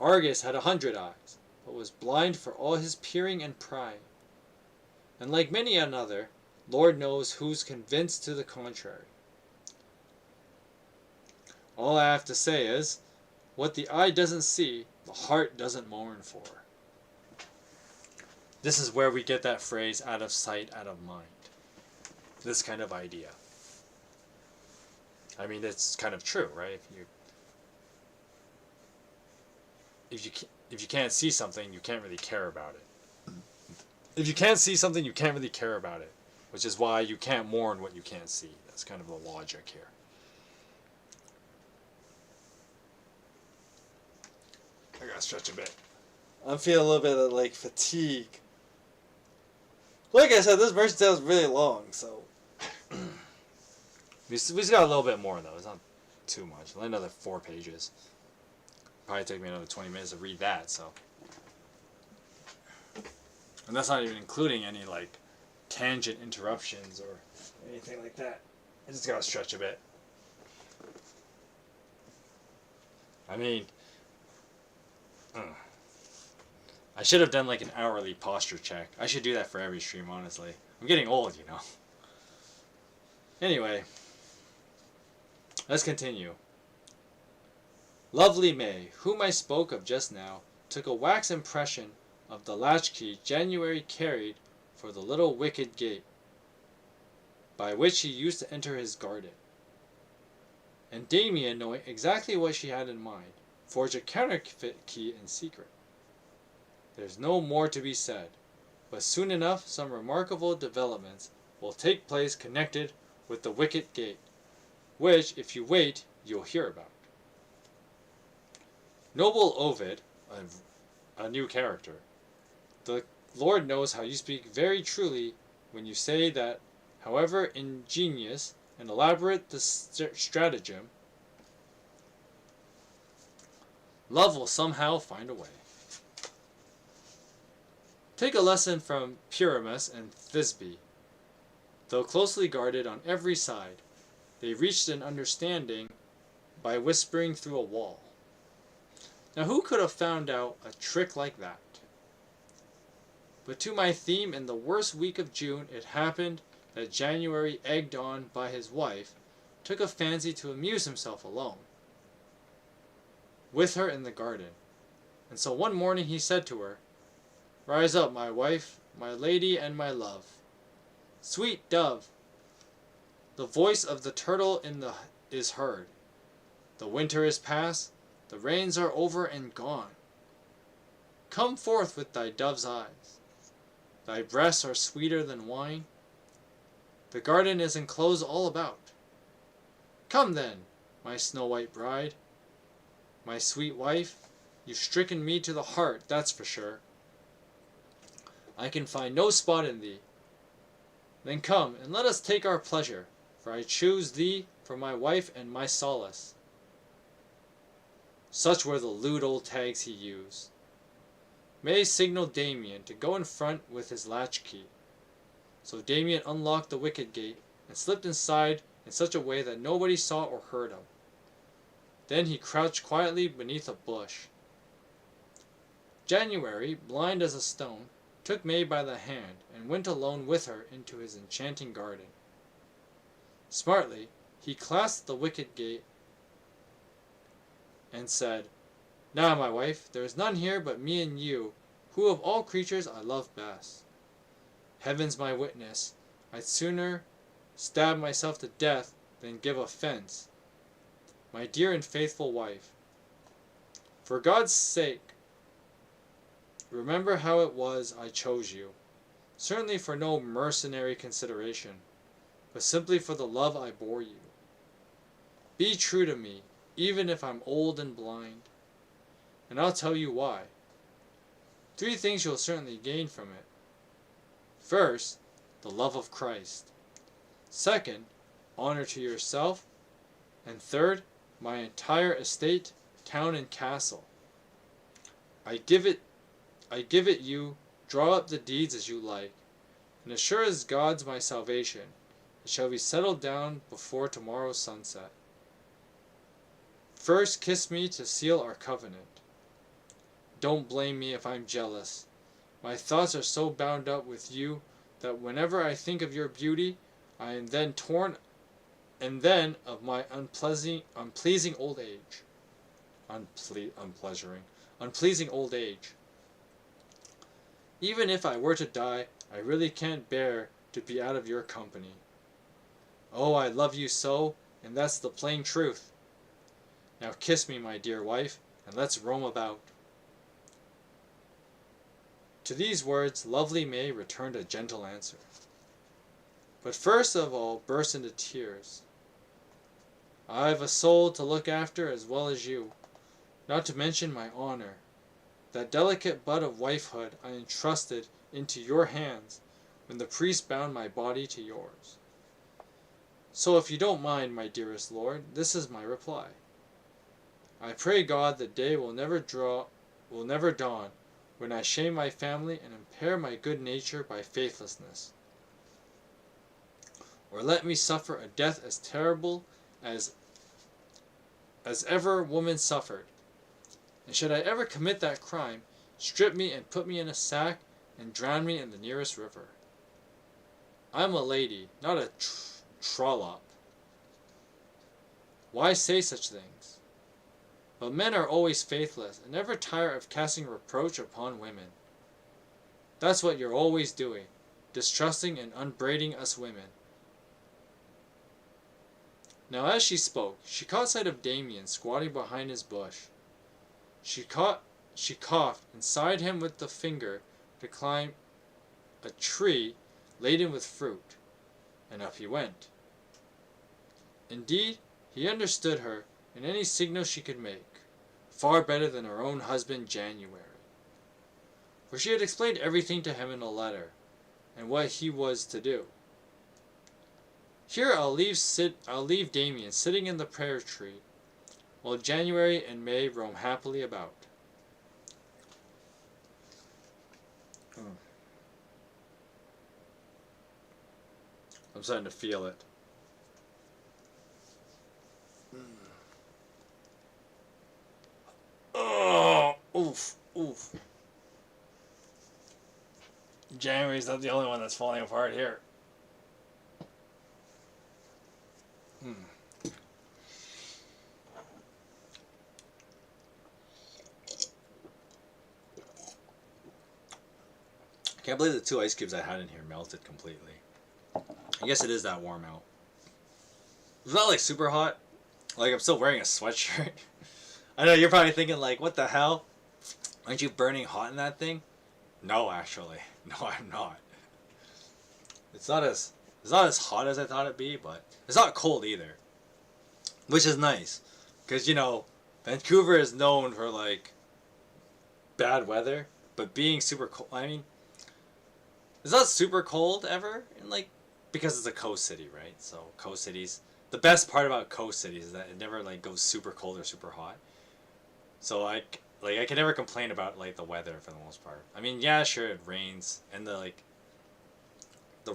Argus had 100 eyes, but was blind for all his peering and prying. And like many another, Lord knows who's convinced to the contrary. All I have to say is, what the eye doesn't see, the heart doesn't mourn for. This is where we get that phrase, out of sight, out of mind. This kind of idea. I mean, it's kind of true, right? If you can't see something, you can't really care about it. If you can't see something, you can't really care about it, which is why you can't mourn what you can't see. That's kind of the logic here. I gotta stretch a bit. I'm feeling a little bit of like fatigue. Like I said, this merchant tale is really long, so we just got a little bit more though. It's not too much. Only another 4 pages. Probably take me another 20 minutes to read that. So, and that's not even including any like tangent interruptions or anything like that. I just gotta stretch a bit. I mean, I should have done like an hourly posture check. I should do that for every stream, honestly. I'm getting old, you know. Anyway, let's continue. Lovely May, whom I spoke of just now, took a wax impression of the latchkey January carried for the little wicket gate, by which he used to enter his garden. And Damien, knowing exactly what she had in mind, forged a counterfeit key in secret. There's no more to be said, but soon enough some remarkable developments will take place connected with the wicket gate, which, if you wait, you'll hear about. Noble Ovid, a new character, the Lord knows how you speak very truly when you say that, however ingenious and elaborate the stratagem, love will somehow find a way. Take a lesson from Pyramus and Thisbe. Though closely guarded on every side, they reached an understanding by whispering through a wall. Now who could have found out a trick like that? But to my theme, in the worst week of June, it happened that January, egged on by his wife, took a fancy to amuse himself alone with her in the garden. And so one morning he said to her, "Rise up, my wife, my lady and my love. Sweet dove, the voice of the turtle is heard. The winter is past, the rains are over and gone. Come forth with thy dove's eyes. Thy breasts are sweeter than wine. The garden is enclosed all about. Come then, my snow-white bride. My sweet wife, you've stricken me to the heart, that's for sure. I can find no spot in thee. Then come, and let us take our pleasure, for I choose thee for my wife and my solace." Such were the lewd old tags he used. May signaled Damien to go in front with his latchkey. So Damien unlocked the wicket gate and slipped inside in such a way that nobody saw or heard him. Then he crouched quietly beneath a bush. January, blind as a stone, took May by the hand and went alone with her into his enchanting garden. Smartly, he clasped the wicket gate and said, "Now, my wife, there is none here but me and you, who of all creatures I love best. Heaven's my witness, I'd sooner stab myself to death than give offense. My dear and faithful wife, for God's sake, remember how it was I chose you, certainly for no mercenary consideration, but simply for the love I bore you. Be true to me, even if I'm old and blind, and I'll tell you why. 3 things you'll certainly gain from it. First, the love of Christ. Second, honor to yourself. And third, my entire estate, town, and castle. I give it you, draw up the deeds as you like, and as sure as God's my salvation, it shall be settled down before tomorrow's sunset. First kiss me to seal our covenant. Don't blame me if I'm jealous. My thoughts are so bound up with you that whenever I think of your beauty, I am then torn, and then of my unpleasing old age. Unpleasing old age. Even if I were to die, I really can't bear to be out of your company. Oh, I love you so, and that's the plain truth. Now kiss me, my dear wife, and let's roam about. To these words, lovely May returned a gentle answer, but first of all burst into tears. I've a soul to look after as well as you, not to mention my honor. That delicate bud of wifehood I entrusted into your hands when the priest bound my body to yours. So if you don't mind, my dearest lord, this is my reply. I pray God the day will never dawn when I shame my family and impair my good nature by faithlessness, or let me suffer a death as terrible as ever woman suffered. And should I ever commit that crime, strip me and put me in a sack and drown me in the nearest river. I'm a lady, not a trollop. Why say such things? But men are always faithless and never tire of casting reproach upon women. That's what you're always doing, distrusting and upbraiding us women. Now as she spoke, she caught sight of Damien squatting behind his bush. She coughed and sighed him with the finger to climb a tree laden with fruit, and up he went. Indeed, he understood her and any signal she could make, far better than her own husband January. For she had explained everything to him in a letter, and what he was to do. Here I'll leave Damien sitting in the pear tree, while January and May roam happily about. I'm starting to feel it. Oh, oof, oof. January's not the only one that's falling apart here. I can't believe the 2 ice cubes I had in here melted completely. I guess it is that warm out. It's not like super hot. Like I'm still wearing a sweatshirt. I know you're probably thinking like, what the hell? Aren't you burning hot in that thing? No, actually. No, I'm not. It's not as hot as I thought it'd be, but it's not cold either. Which is nice. Because, you know, Vancouver is known for like bad weather, but being super cold, I mean, it's not super cold ever, and like, because it's a coast city, right? So coast cities, the best part about coast cities is that it never like goes super cold or super hot. So I can never complain about like the weather for the most part. I mean, yeah, sure, it rains, and the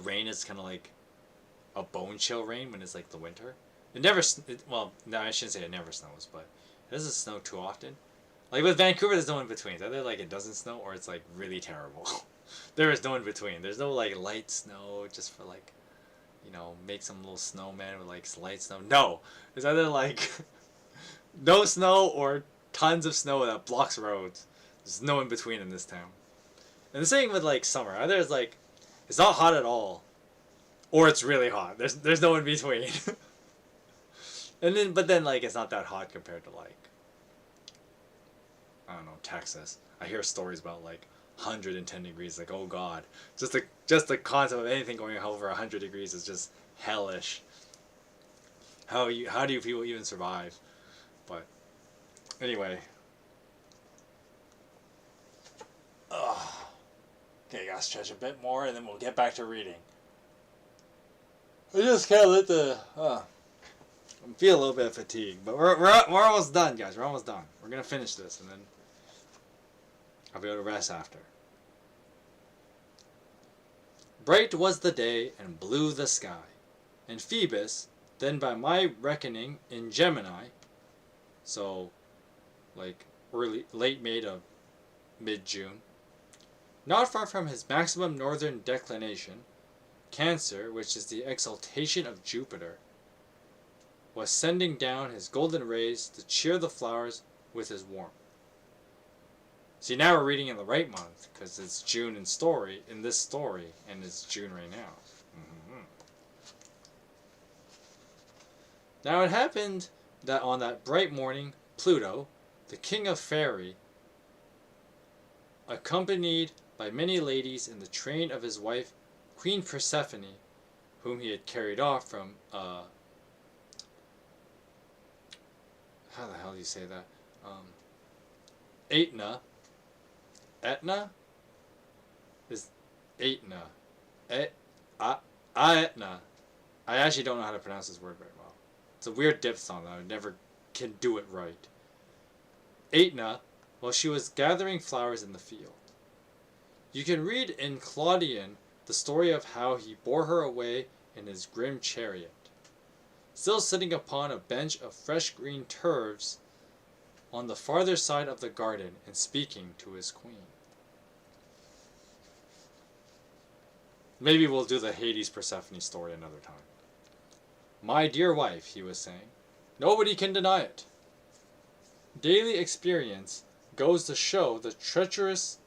rain is kind of like a bone chill rain when it's like the winter. It never, well, no, I shouldn't say it never snows, but it doesn't snow too often. Like with Vancouver, there's no in between. It's either like it doesn't snow or it's like really terrible. There is no in between. There's no like light snow just for like, you know, make some little snowman with like light snow. No, it's either like no snow or tons of snow that blocks roads. There's no in between in this town. And the same with like summer. Either it's like it's not hot at all, or it's really hot. There's no in between. And then, but then, like, it's not that hot compared to, like, I don't know, Texas. I hear stories about, like, 110 degrees. Like, oh god, just the concept of anything going over 100 degrees is just hellish. How do you people even survive? But anyway, okay, gotta stretch a bit more, and then we'll get back to reading. I just can't let the I feel a little bit of fatigue, but we're almost done, guys. We're almost done. We're gonna finish this, and then I'll be able to rest after. Bright was the day, and blue the sky, and Phoebus, then by my reckoning in Gemini, so like late May to mid-June, not far from his maximum northern declination, Cancer, which is the exaltation of Jupiter, was sending down his golden rays to cheer the flowers with his warmth. See, now we're reading in the right month, because it's June in this story, and it's June right now. Mm-hmm. Now it happened that on that bright morning, Pluto, the king of fairy, accompanied by many ladies in the train of his wife, Queen Persephone, whom he had carried off from, how the hell do you say that? Etna. Etna? Is Etna. Etna. I actually don't know how to pronounce this word very well. It's a weird diphthong that I never can do it right. Etna, while she was gathering flowers in the field. You can read in Claudian the story of how he bore her away in his grim chariot, still sitting upon a bench of fresh green turfs on the farther side of the garden and speaking to his queen. Maybe we'll do the Hades Persephone story another time. My dear wife, he was saying, nobody can deny it. Daily experience goes to show the treacheries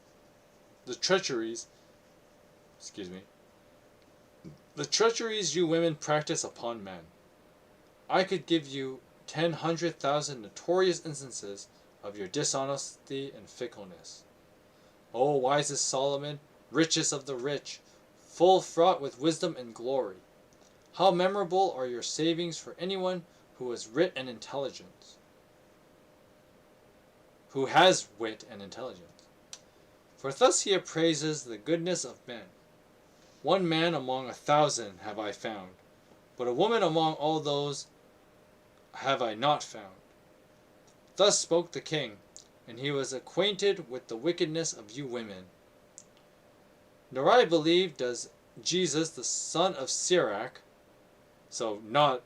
you women practice upon men. I could give you 100,000 notorious instances of your dishonesty and fickleness. O wisest Solomon, richest of the rich, full fraught with wisdom and glory, how memorable are your savings for anyone who has wit and intelligence, who has wit and intelligence. For thus he appraises the goodness of men. One man among 1,000 have I found, but a woman among all those have I not found. Thus spoke the king, and he was acquainted with the wickedness of you women. Nor I believe does Jesus the son of Sirach, so not,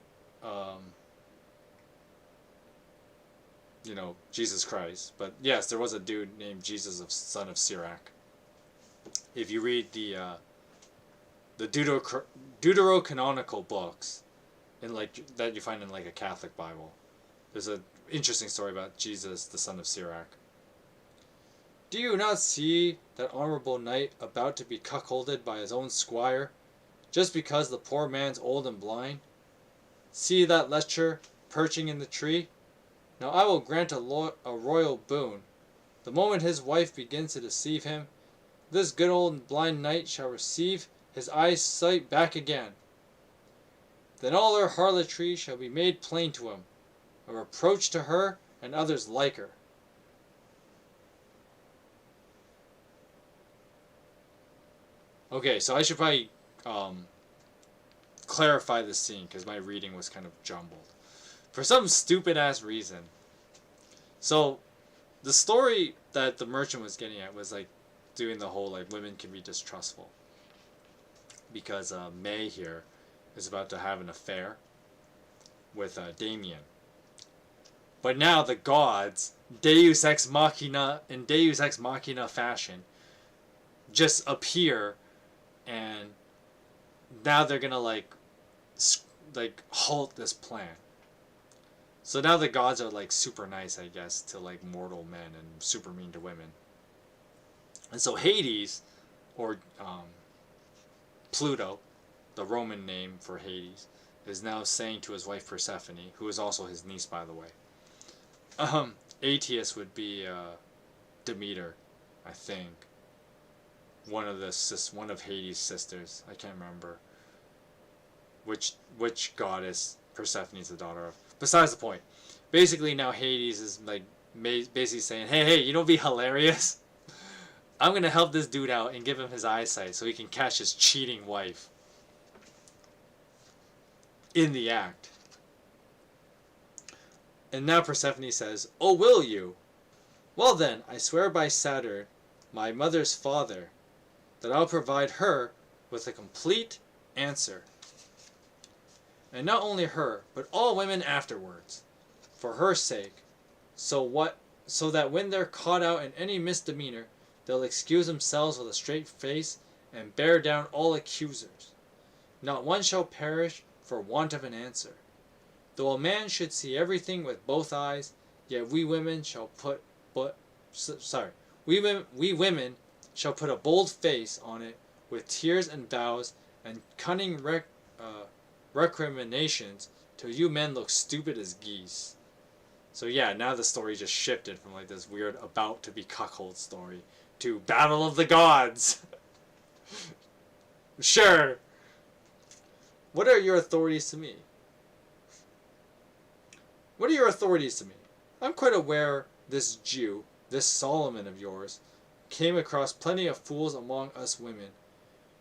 Jesus Christ, but yes, there was a dude named Jesus of son of Sirach. If you read the deuterocanonical books, that you find in like a Catholic Bible, there's an interesting story about Jesus, the son of Sirach. Do you not see that honorable knight about to be cuckolded by his own squire, just because the poor man's old and blind? See that lecher perching in the tree? Now I will grant a royal boon. The moment his wife begins to deceive him, this good old and blind knight shall receive his eyesight back again. Then all her harlotry shall be made plain to him, a reproach to her and others like her. Okay, so I should probably clarify this scene because my reading was kind of jumbled. For some stupid ass reason. So, the story that the merchant was getting at was like doing the whole like women can be distrustful. Because May here is about to have an affair with Damien. But now the gods, Deus Ex Machina, in Deus Ex Machina fashion, just appear, and now they're gonna like halt this plan. So now the gods are like super nice, I guess, to like mortal men and super mean to women. And so Hades, or Pluto, the Roman name for Hades, is now saying to his wife Persephone, who is also his niece, by the way. Aetius would be Demeter, I think. One of Hades' sisters. I can't remember which goddess Persephone is the daughter of. Besides the point. Basically, now Hades is like basically saying, hey, you know, be hilarious. I'm gonna help this dude out and give him his eyesight so he can catch his cheating wife in the act. And now Persephone says, "Oh, will you? Well then, I swear by Saturn, my mother's father, that I'll provide her with a complete answer. And not only her, but all women afterwards, for her sake, so that when they're caught out in any misdemeanor, they'll excuse themselves with a straight face and bear down all accusers. Not one shall perish for want of an answer. Though a man should see everything with both eyes, yet we women shall put a bold face on it with tears and vows and cunning recriminations till you men look stupid as geese." So yeah, now the story just shifted from like this weird about to be cuckold story to Battle of the Gods. Sure. What are your authorities to me? What are your authorities to me? I'm quite aware this Jew, this Solomon of yours, came across plenty of fools among us women.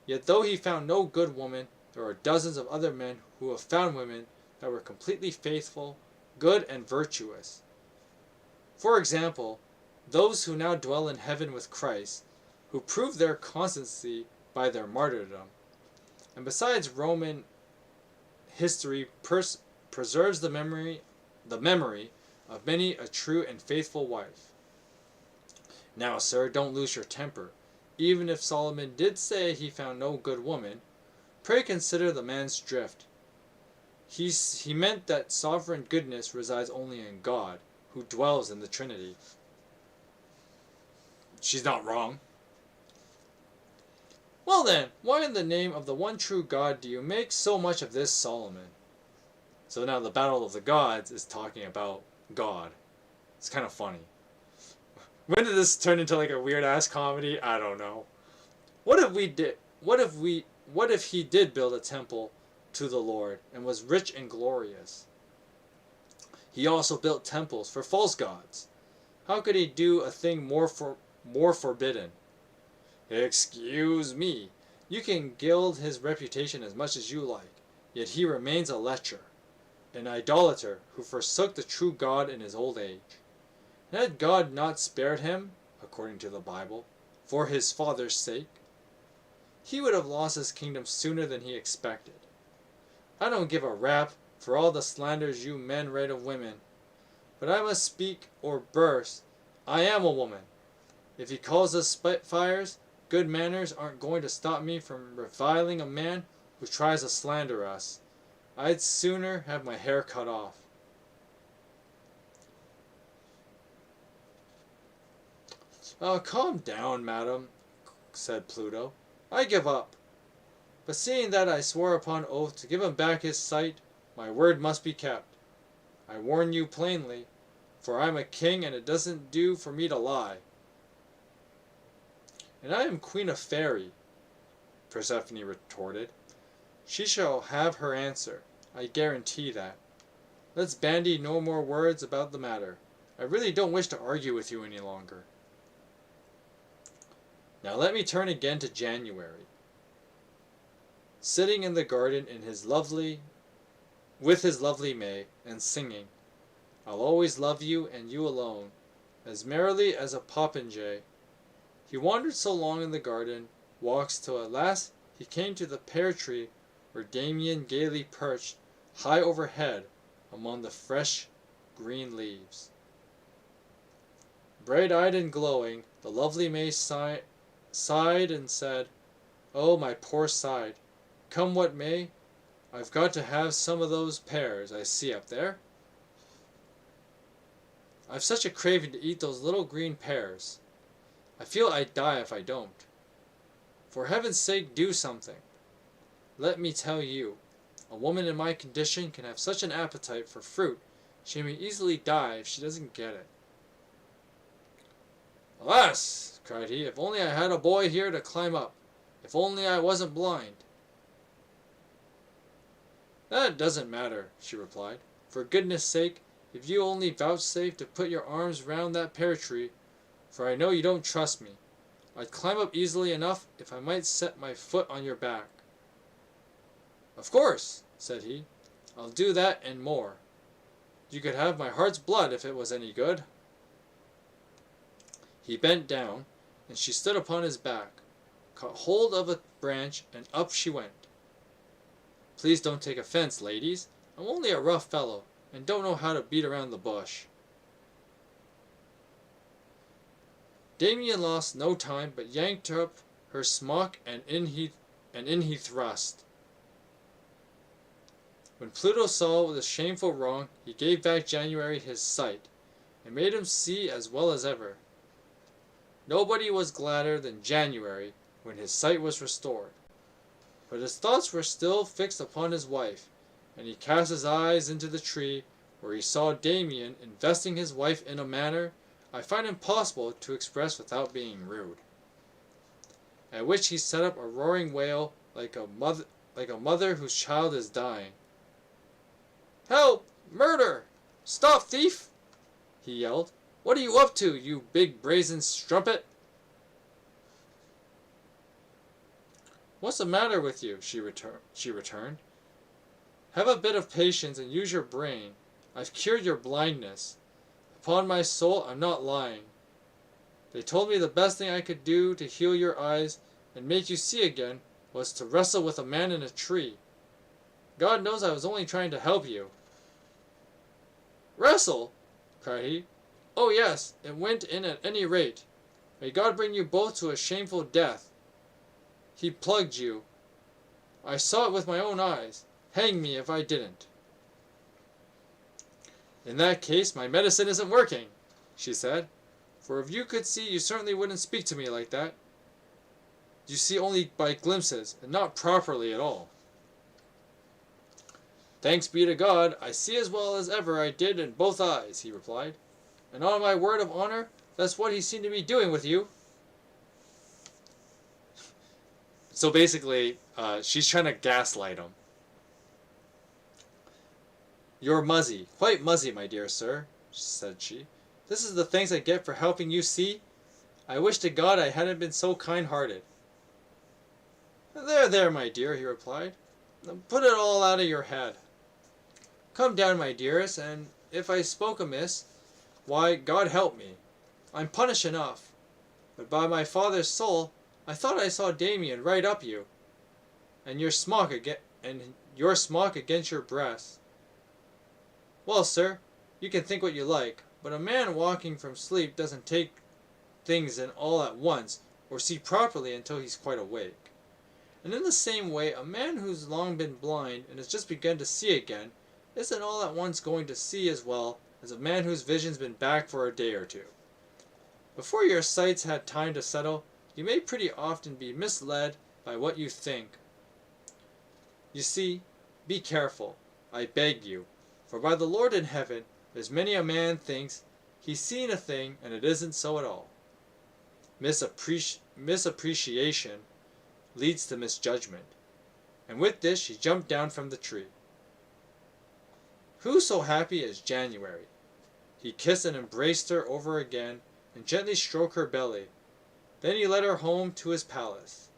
Yet though he found no good woman, there are dozens of other men who have found women that were completely faithful, good and virtuous. For example, those who now dwell in heaven with Christ, who prove their constancy by their martyrdom. And besides, Roman history preserves the memory of many a true and faithful wife. Now, sir, don't lose your temper. Even if Solomon did say he found no good woman, pray consider the man's drift. He meant that sovereign goodness resides only in God, who dwells in the Trinity. She's not wrong. Well then, why in the name of the one true God do you make so much of this Solomon? So now the Battle of the Gods is talking about God. It's kind of funny. When did this turn into like a weird ass comedy? I don't know. What if he did build a temple to the Lord and was rich and glorious? He also built temples for false gods. How could he do a thing more forbidden? Excuse me. You can gild his reputation as much as you like, yet he remains a lecher, an idolater who forsook the true God in his old age. And had God not spared him, according to the Bible, for his father's sake, he would have lost his kingdom sooner than he expected. I don't give a rap for all the slanders you men write of women, but I must speak or burst. I am a woman. If he calls us spitfires, good manners aren't going to stop me from reviling a man who tries to slander us. I'd sooner have my hair cut off. Calm down, madam, said Pluto. I give up. But seeing that I swore upon oath to give him back his sight, my word must be kept. I warn you plainly, for I'm a king and it doesn't do for me to lie. And I am Queen of Fairy, Persephone retorted. She shall have her answer, I guarantee that. Let's bandy no more words about the matter. I really don't wish to argue with you any longer. Now let me turn again to January. Sitting in the garden with his lovely May, and singing, I'll always love you and you alone, as merrily as a popinjay. He wandered so long in the garden walks till at last he came to the pear tree where Damien gaily perched high overhead among the fresh green leaves. Bright-eyed and glowing, the lovely May sighed and said, Oh, my poor side, come what may, I've got to have some of those pears I see up there. I've such a craving to eat those little green pears. I feel I'd die if I don't. For heaven's sake, do something. Let me tell you, A woman in my condition can have such an appetite for fruit, she may easily die if she doesn't get it." "Alas!" cried he, "if only I had a boy here to climb up! If only I wasn't blind!" "That doesn't matter," she replied. "For goodness sake, if you only vouchsafe to put your arms round that pear tree, for I know you don't trust me, I'd climb up easily enough if I might set my foot on your back." "Of course," said he, "I'll do that and more. You could have my heart's blood if it was any good." He bent down, and she stood upon his back, caught hold of a branch, and up she went. "Please don't take offense, ladies. I'm only a rough fellow, and don't know how to beat around the bush." Damien lost no time, but yanked up her smock, and in he thrust. When Pluto saw the shameful wrong, he gave back January his sight, and made him see as well as ever. Nobody was gladder than January when his sight was restored. But his thoughts were still fixed upon his wife, and he cast his eyes into the tree, where he saw Damien investing his wife in a manner I find impossible to express without being rude. At which he set up a roaring wail like a mother whose child is dying. "Help! Murder! Stop, thief!" he yelled. "What are you up to, you big brazen strumpet?" "What's the matter with you?" she returned. "Have a bit of patience and use your brain. I've cured your blindness. Upon my soul, I'm not lying. They told me the best thing I could do to heal your eyes and make you see again was to wrestle with a man in a tree. God knows I was only trying to help you." "Wrestle!" cried he. "Oh yes, it went in at any rate. May God bring you both to a shameful death. He plugged you. I saw it with my own eyes. Hang me if I didn't." "In that case, my medicine isn't working," she said. "For if you could see, you certainly wouldn't speak to me like that. You see only by glimpses, and not properly at all." "Thanks be to God, I see as well as ever I did in both eyes," he replied. "And on my word of honor, that's what he seemed to be doing with you." So basically, she's trying to gaslight him. "You're muzzy, quite muzzy, my dear sir," said she. "This is the thanks I get for helping you see. I wish to God I hadn't been so kind-hearted." "There, there, my dear," he replied. "Put it all out of your head. Come down, my dearest, and if I spoke amiss, why, God help me. I'm punished enough. But by my father's soul, I thought I saw Damien right up you, and your smock against your breast. Well, sir, you can think what you like, but a man waking from sleep doesn't take things in all at once, or see properly until he's quite awake. And in the same way, a man who's long been blind and has just begun to see again isn't all at once going to see as well as a man whose vision's been back for a day or two. Before your sight's had time to settle, you may pretty often be misled by what you think. You see, be careful, I beg you, for by the Lord in heaven, there's many a man thinks he's seen a thing and it isn't so at all. Misappreciation leads to misjudgment." And with this she jumped down from the tree. Who so happy as January? He kissed and embraced her over again, and gently stroked her belly. Then he led her home to his palace.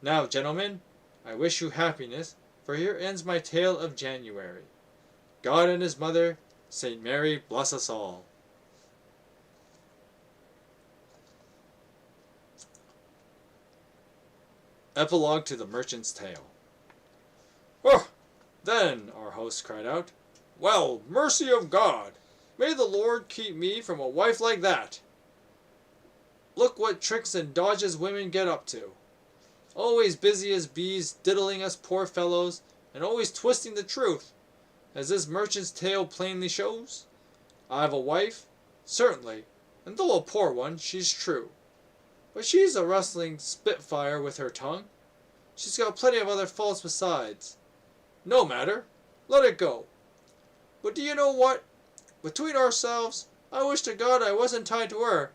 Now, gentlemen, I wish you happiness, for here ends my tale of January. God and his mother, Saint Mary, bless us all. Epilogue to the Merchant's Tale. "Oh, then," our host cried out, "well, mercy of God! May the Lord keep me from a wife like that! Look what tricks and dodges women get up to. Always busy as bees, diddling us poor fellows, and always twisting the truth, as this Merchant's Tale plainly shows. I've a wife, certainly, and though a poor one, she's true. But she's a rustling spitfire with her tongue. She's got plenty of other faults besides. No matter. Let it go. But do you know what? Between ourselves, I wish to God I wasn't tied to her.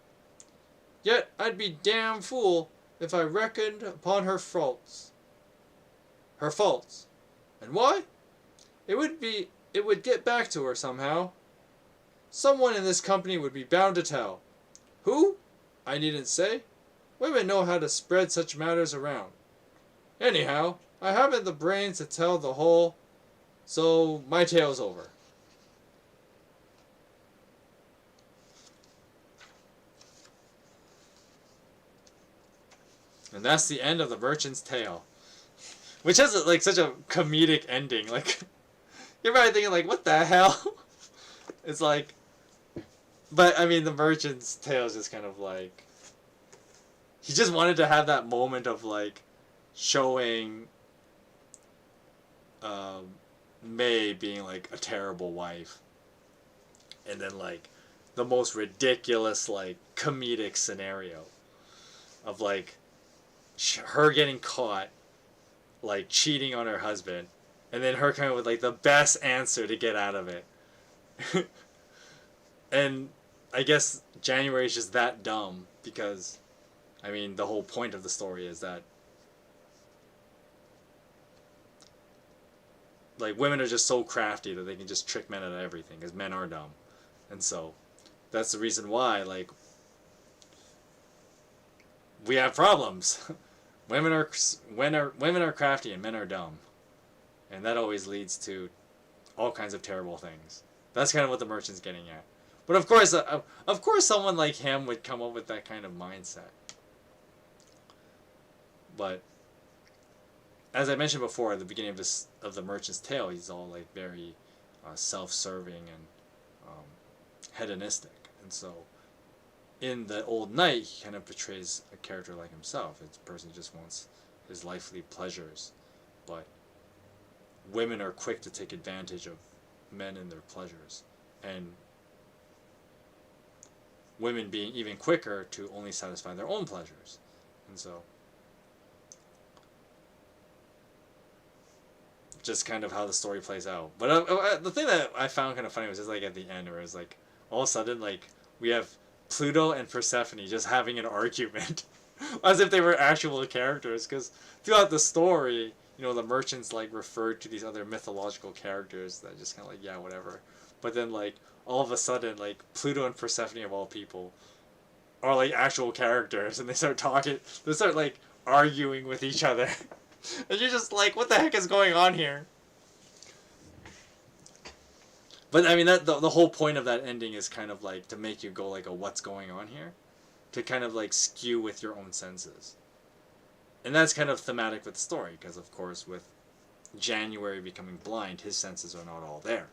Yet I'd be damn fool if I reckoned upon her faults. Her faults. And why? It would get back to her somehow. Someone in this company would be bound to tell. Who? I needn't say. Women know how to spread such matters around. Anyhow, I haven't the brains to tell the whole, so my tale's over. And that's the end of the Merchant's Tale. Which has like such a comedic ending. Like, you're probably thinking like, what the hell? It's like, but I mean, the Merchant's Tale is just kind of like, he just wanted to have that moment of like showing May being like a terrible wife, and then like the most ridiculous like comedic scenario of like her getting caught like cheating on her husband, and then her coming with like the best answer to get out of it. And I guess January is just that dumb because, I mean, the whole point of the story is that like women are just so crafty that they can just trick men out of everything because men are dumb. And so that's the reason why like we have problems. women are crafty and men are dumb. And that always leads to all kinds of terrible things. That's kind of what the Merchant's getting at. But of course someone like him would come up with that kind of mindset. But as I mentioned before at the beginning of the Merchant's Tale, he's all like very self-serving and hedonistic. And so in the Old Knight, he kind of portrays a character like himself. It's a person who just wants his lively pleasures. But women are quick to take advantage of men and their pleasures. And women being even quicker to only satisfy their own pleasures. And so just kind of how the story plays out. But the thing that I found kind of funny was just like at the end where it was like all of a sudden like we have Pluto and Persephone just having an argument as if they were actual characters, because throughout the story, you know, the merchants like referred to these other mythological characters that just kind of like, yeah, whatever. But then like all of a sudden like Pluto and Persephone of all people are like actual characters, and they start talking, they start like arguing with each other. And you're just like, what the heck is going on here? But I mean, that the whole point of that ending is kind of like to make you go like, what's going on here? To kind of like skew with your own senses. And that's kind of thematic with the story, because of course with January becoming blind, his senses are not all there.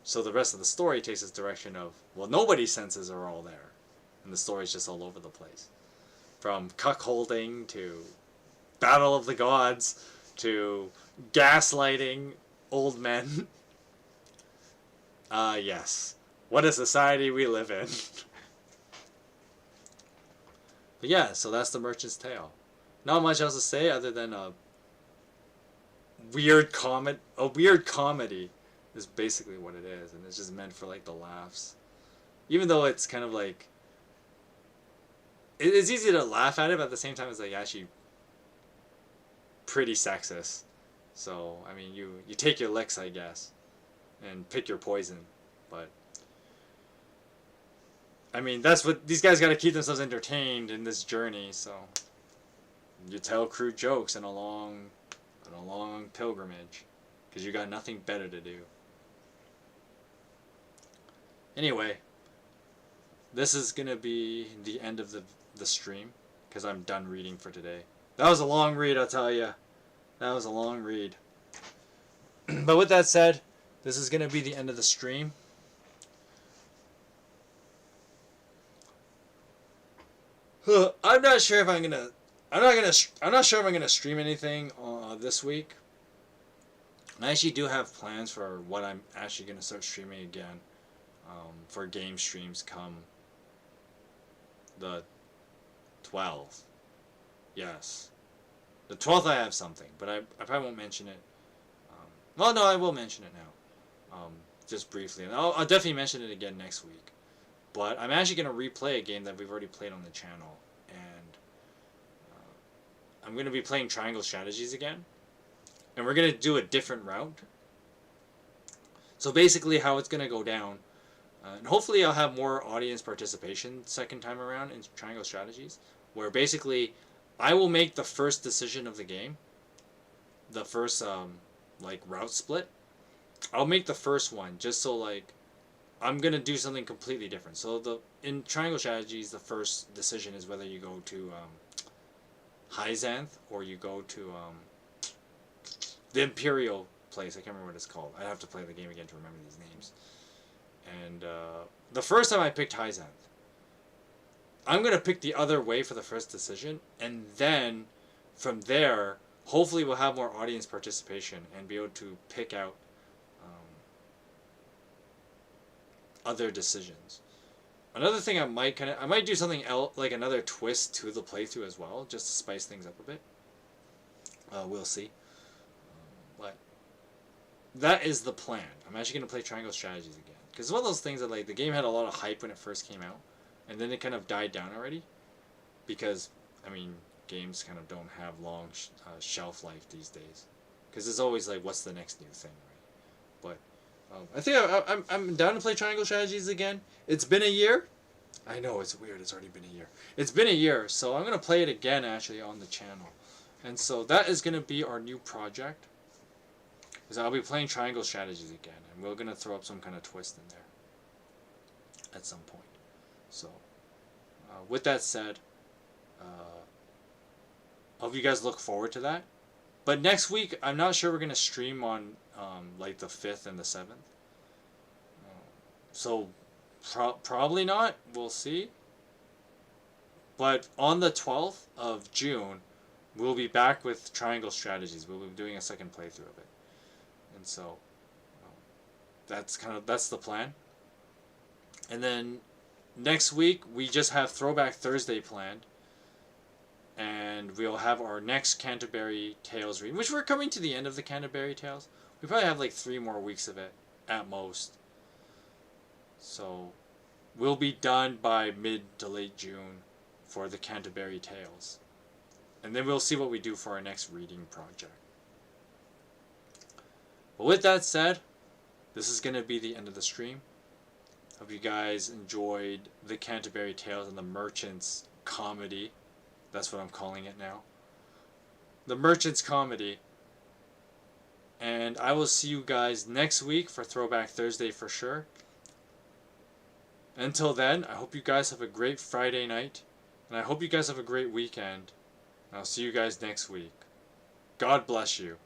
So the rest of the story takes this direction of, well, nobody's senses are all there. And the story's just all over the place. From cuckolding to Battle of the Gods to gaslighting old men. Yes. What a society we live in. But yeah, so that's the Merchant's Tale. Not much else to say other than a weird comedy is basically what it is, and it's just meant for like the laughs. Even though it's kind of like it's easy to laugh at it, but at the same time it's like actually pretty sexist. So I mean, you take your licks, I guess, and pick your poison. But I mean, that's what these guys got to keep themselves entertained in this journey. So you tell crude jokes in a long pilgrimage, because you got nothing better to do. Anyway, this is gonna be the end of the stream, because I'm done reading for today. That was a long read, I'll tell you. That was a long read. But with that said, this is gonna be the end of the stream. I'm not sure if I'm not sure if I'm gonna stream anything this week. I actually do have plans for what I'm actually gonna start streaming again, for game streams come the 12th. Yes, the 12th I have something, but I probably won't mention it. Well, no, I will mention it now, just briefly, and I'll definitely mention it again next week. But I'm actually going to replay a game that we've already played on the channel, and I'm going to be playing Triangle Strategies again, and we're going to do a different route. So basically how it's going to go down, and hopefully I'll have more audience participation second time around in Triangle Strategies, where basically I will make the first decision of the game, the first like route split. I'll make the first one just so like I'm gonna do something completely different. So in Triangle Strategies, the first decision is whether you go to Hyzanth or you go to the Imperial place. I can't remember what it's called. I have to play the game again to remember these names. And the first time I picked Hyzanth, I'm gonna pick the other way for the first decision, and then from there, hopefully we'll have more audience participation and be able to pick out other decisions. Another thing I might do something else, like another twist to the playthrough as well, just to spice things up a bit. We'll see. But that is the plan. I'm actually going to play Triangle Strategies again. Because it's one of those things that like the game had a lot of hype when it first came out, and then it kind of died down already. Because, I mean, games kind of don't have long shelf life these days. Because it's always like, what's the next new thing, right? But I think I'm down to play Triangle Strategies again. It's been a year. I know, it's weird. It's already been a year. It's been a year, so I'm going to play it again, actually, on the channel. And so that is going to be our new project. Because I'll be playing Triangle Strategies again, and we're going to throw up some kind of twist in there at some point. So, with that said, I hope you guys look forward to that. But next week, I'm not sure we're going to stream on like the 5th and the 7th. So, probably not. We'll see. But on the 12th of June, we'll be back with Triangle Strategies. We'll be doing a second playthrough of it. And so, that's the plan. And then next week, we just have Throwback Thursday planned. And we'll have our next Canterbury Tales read, which we're coming to the end of the Canterbury Tales. We probably have like 3 more weeks of it at most. So we'll be done by mid to late June for the Canterbury Tales. And then we'll see what we do for our next reading project. But with that said, this is going to be the end of the stream. Hope you guys enjoyed the Canterbury Tales and the Merchant's Comedy. That's what I'm calling it now. The Merchant's Comedy. And I will see you guys next week for Throwback Thursday for sure. Until then, I hope you guys have a great Friday night. And I hope you guys have a great weekend. And I'll see you guys next week. God bless you.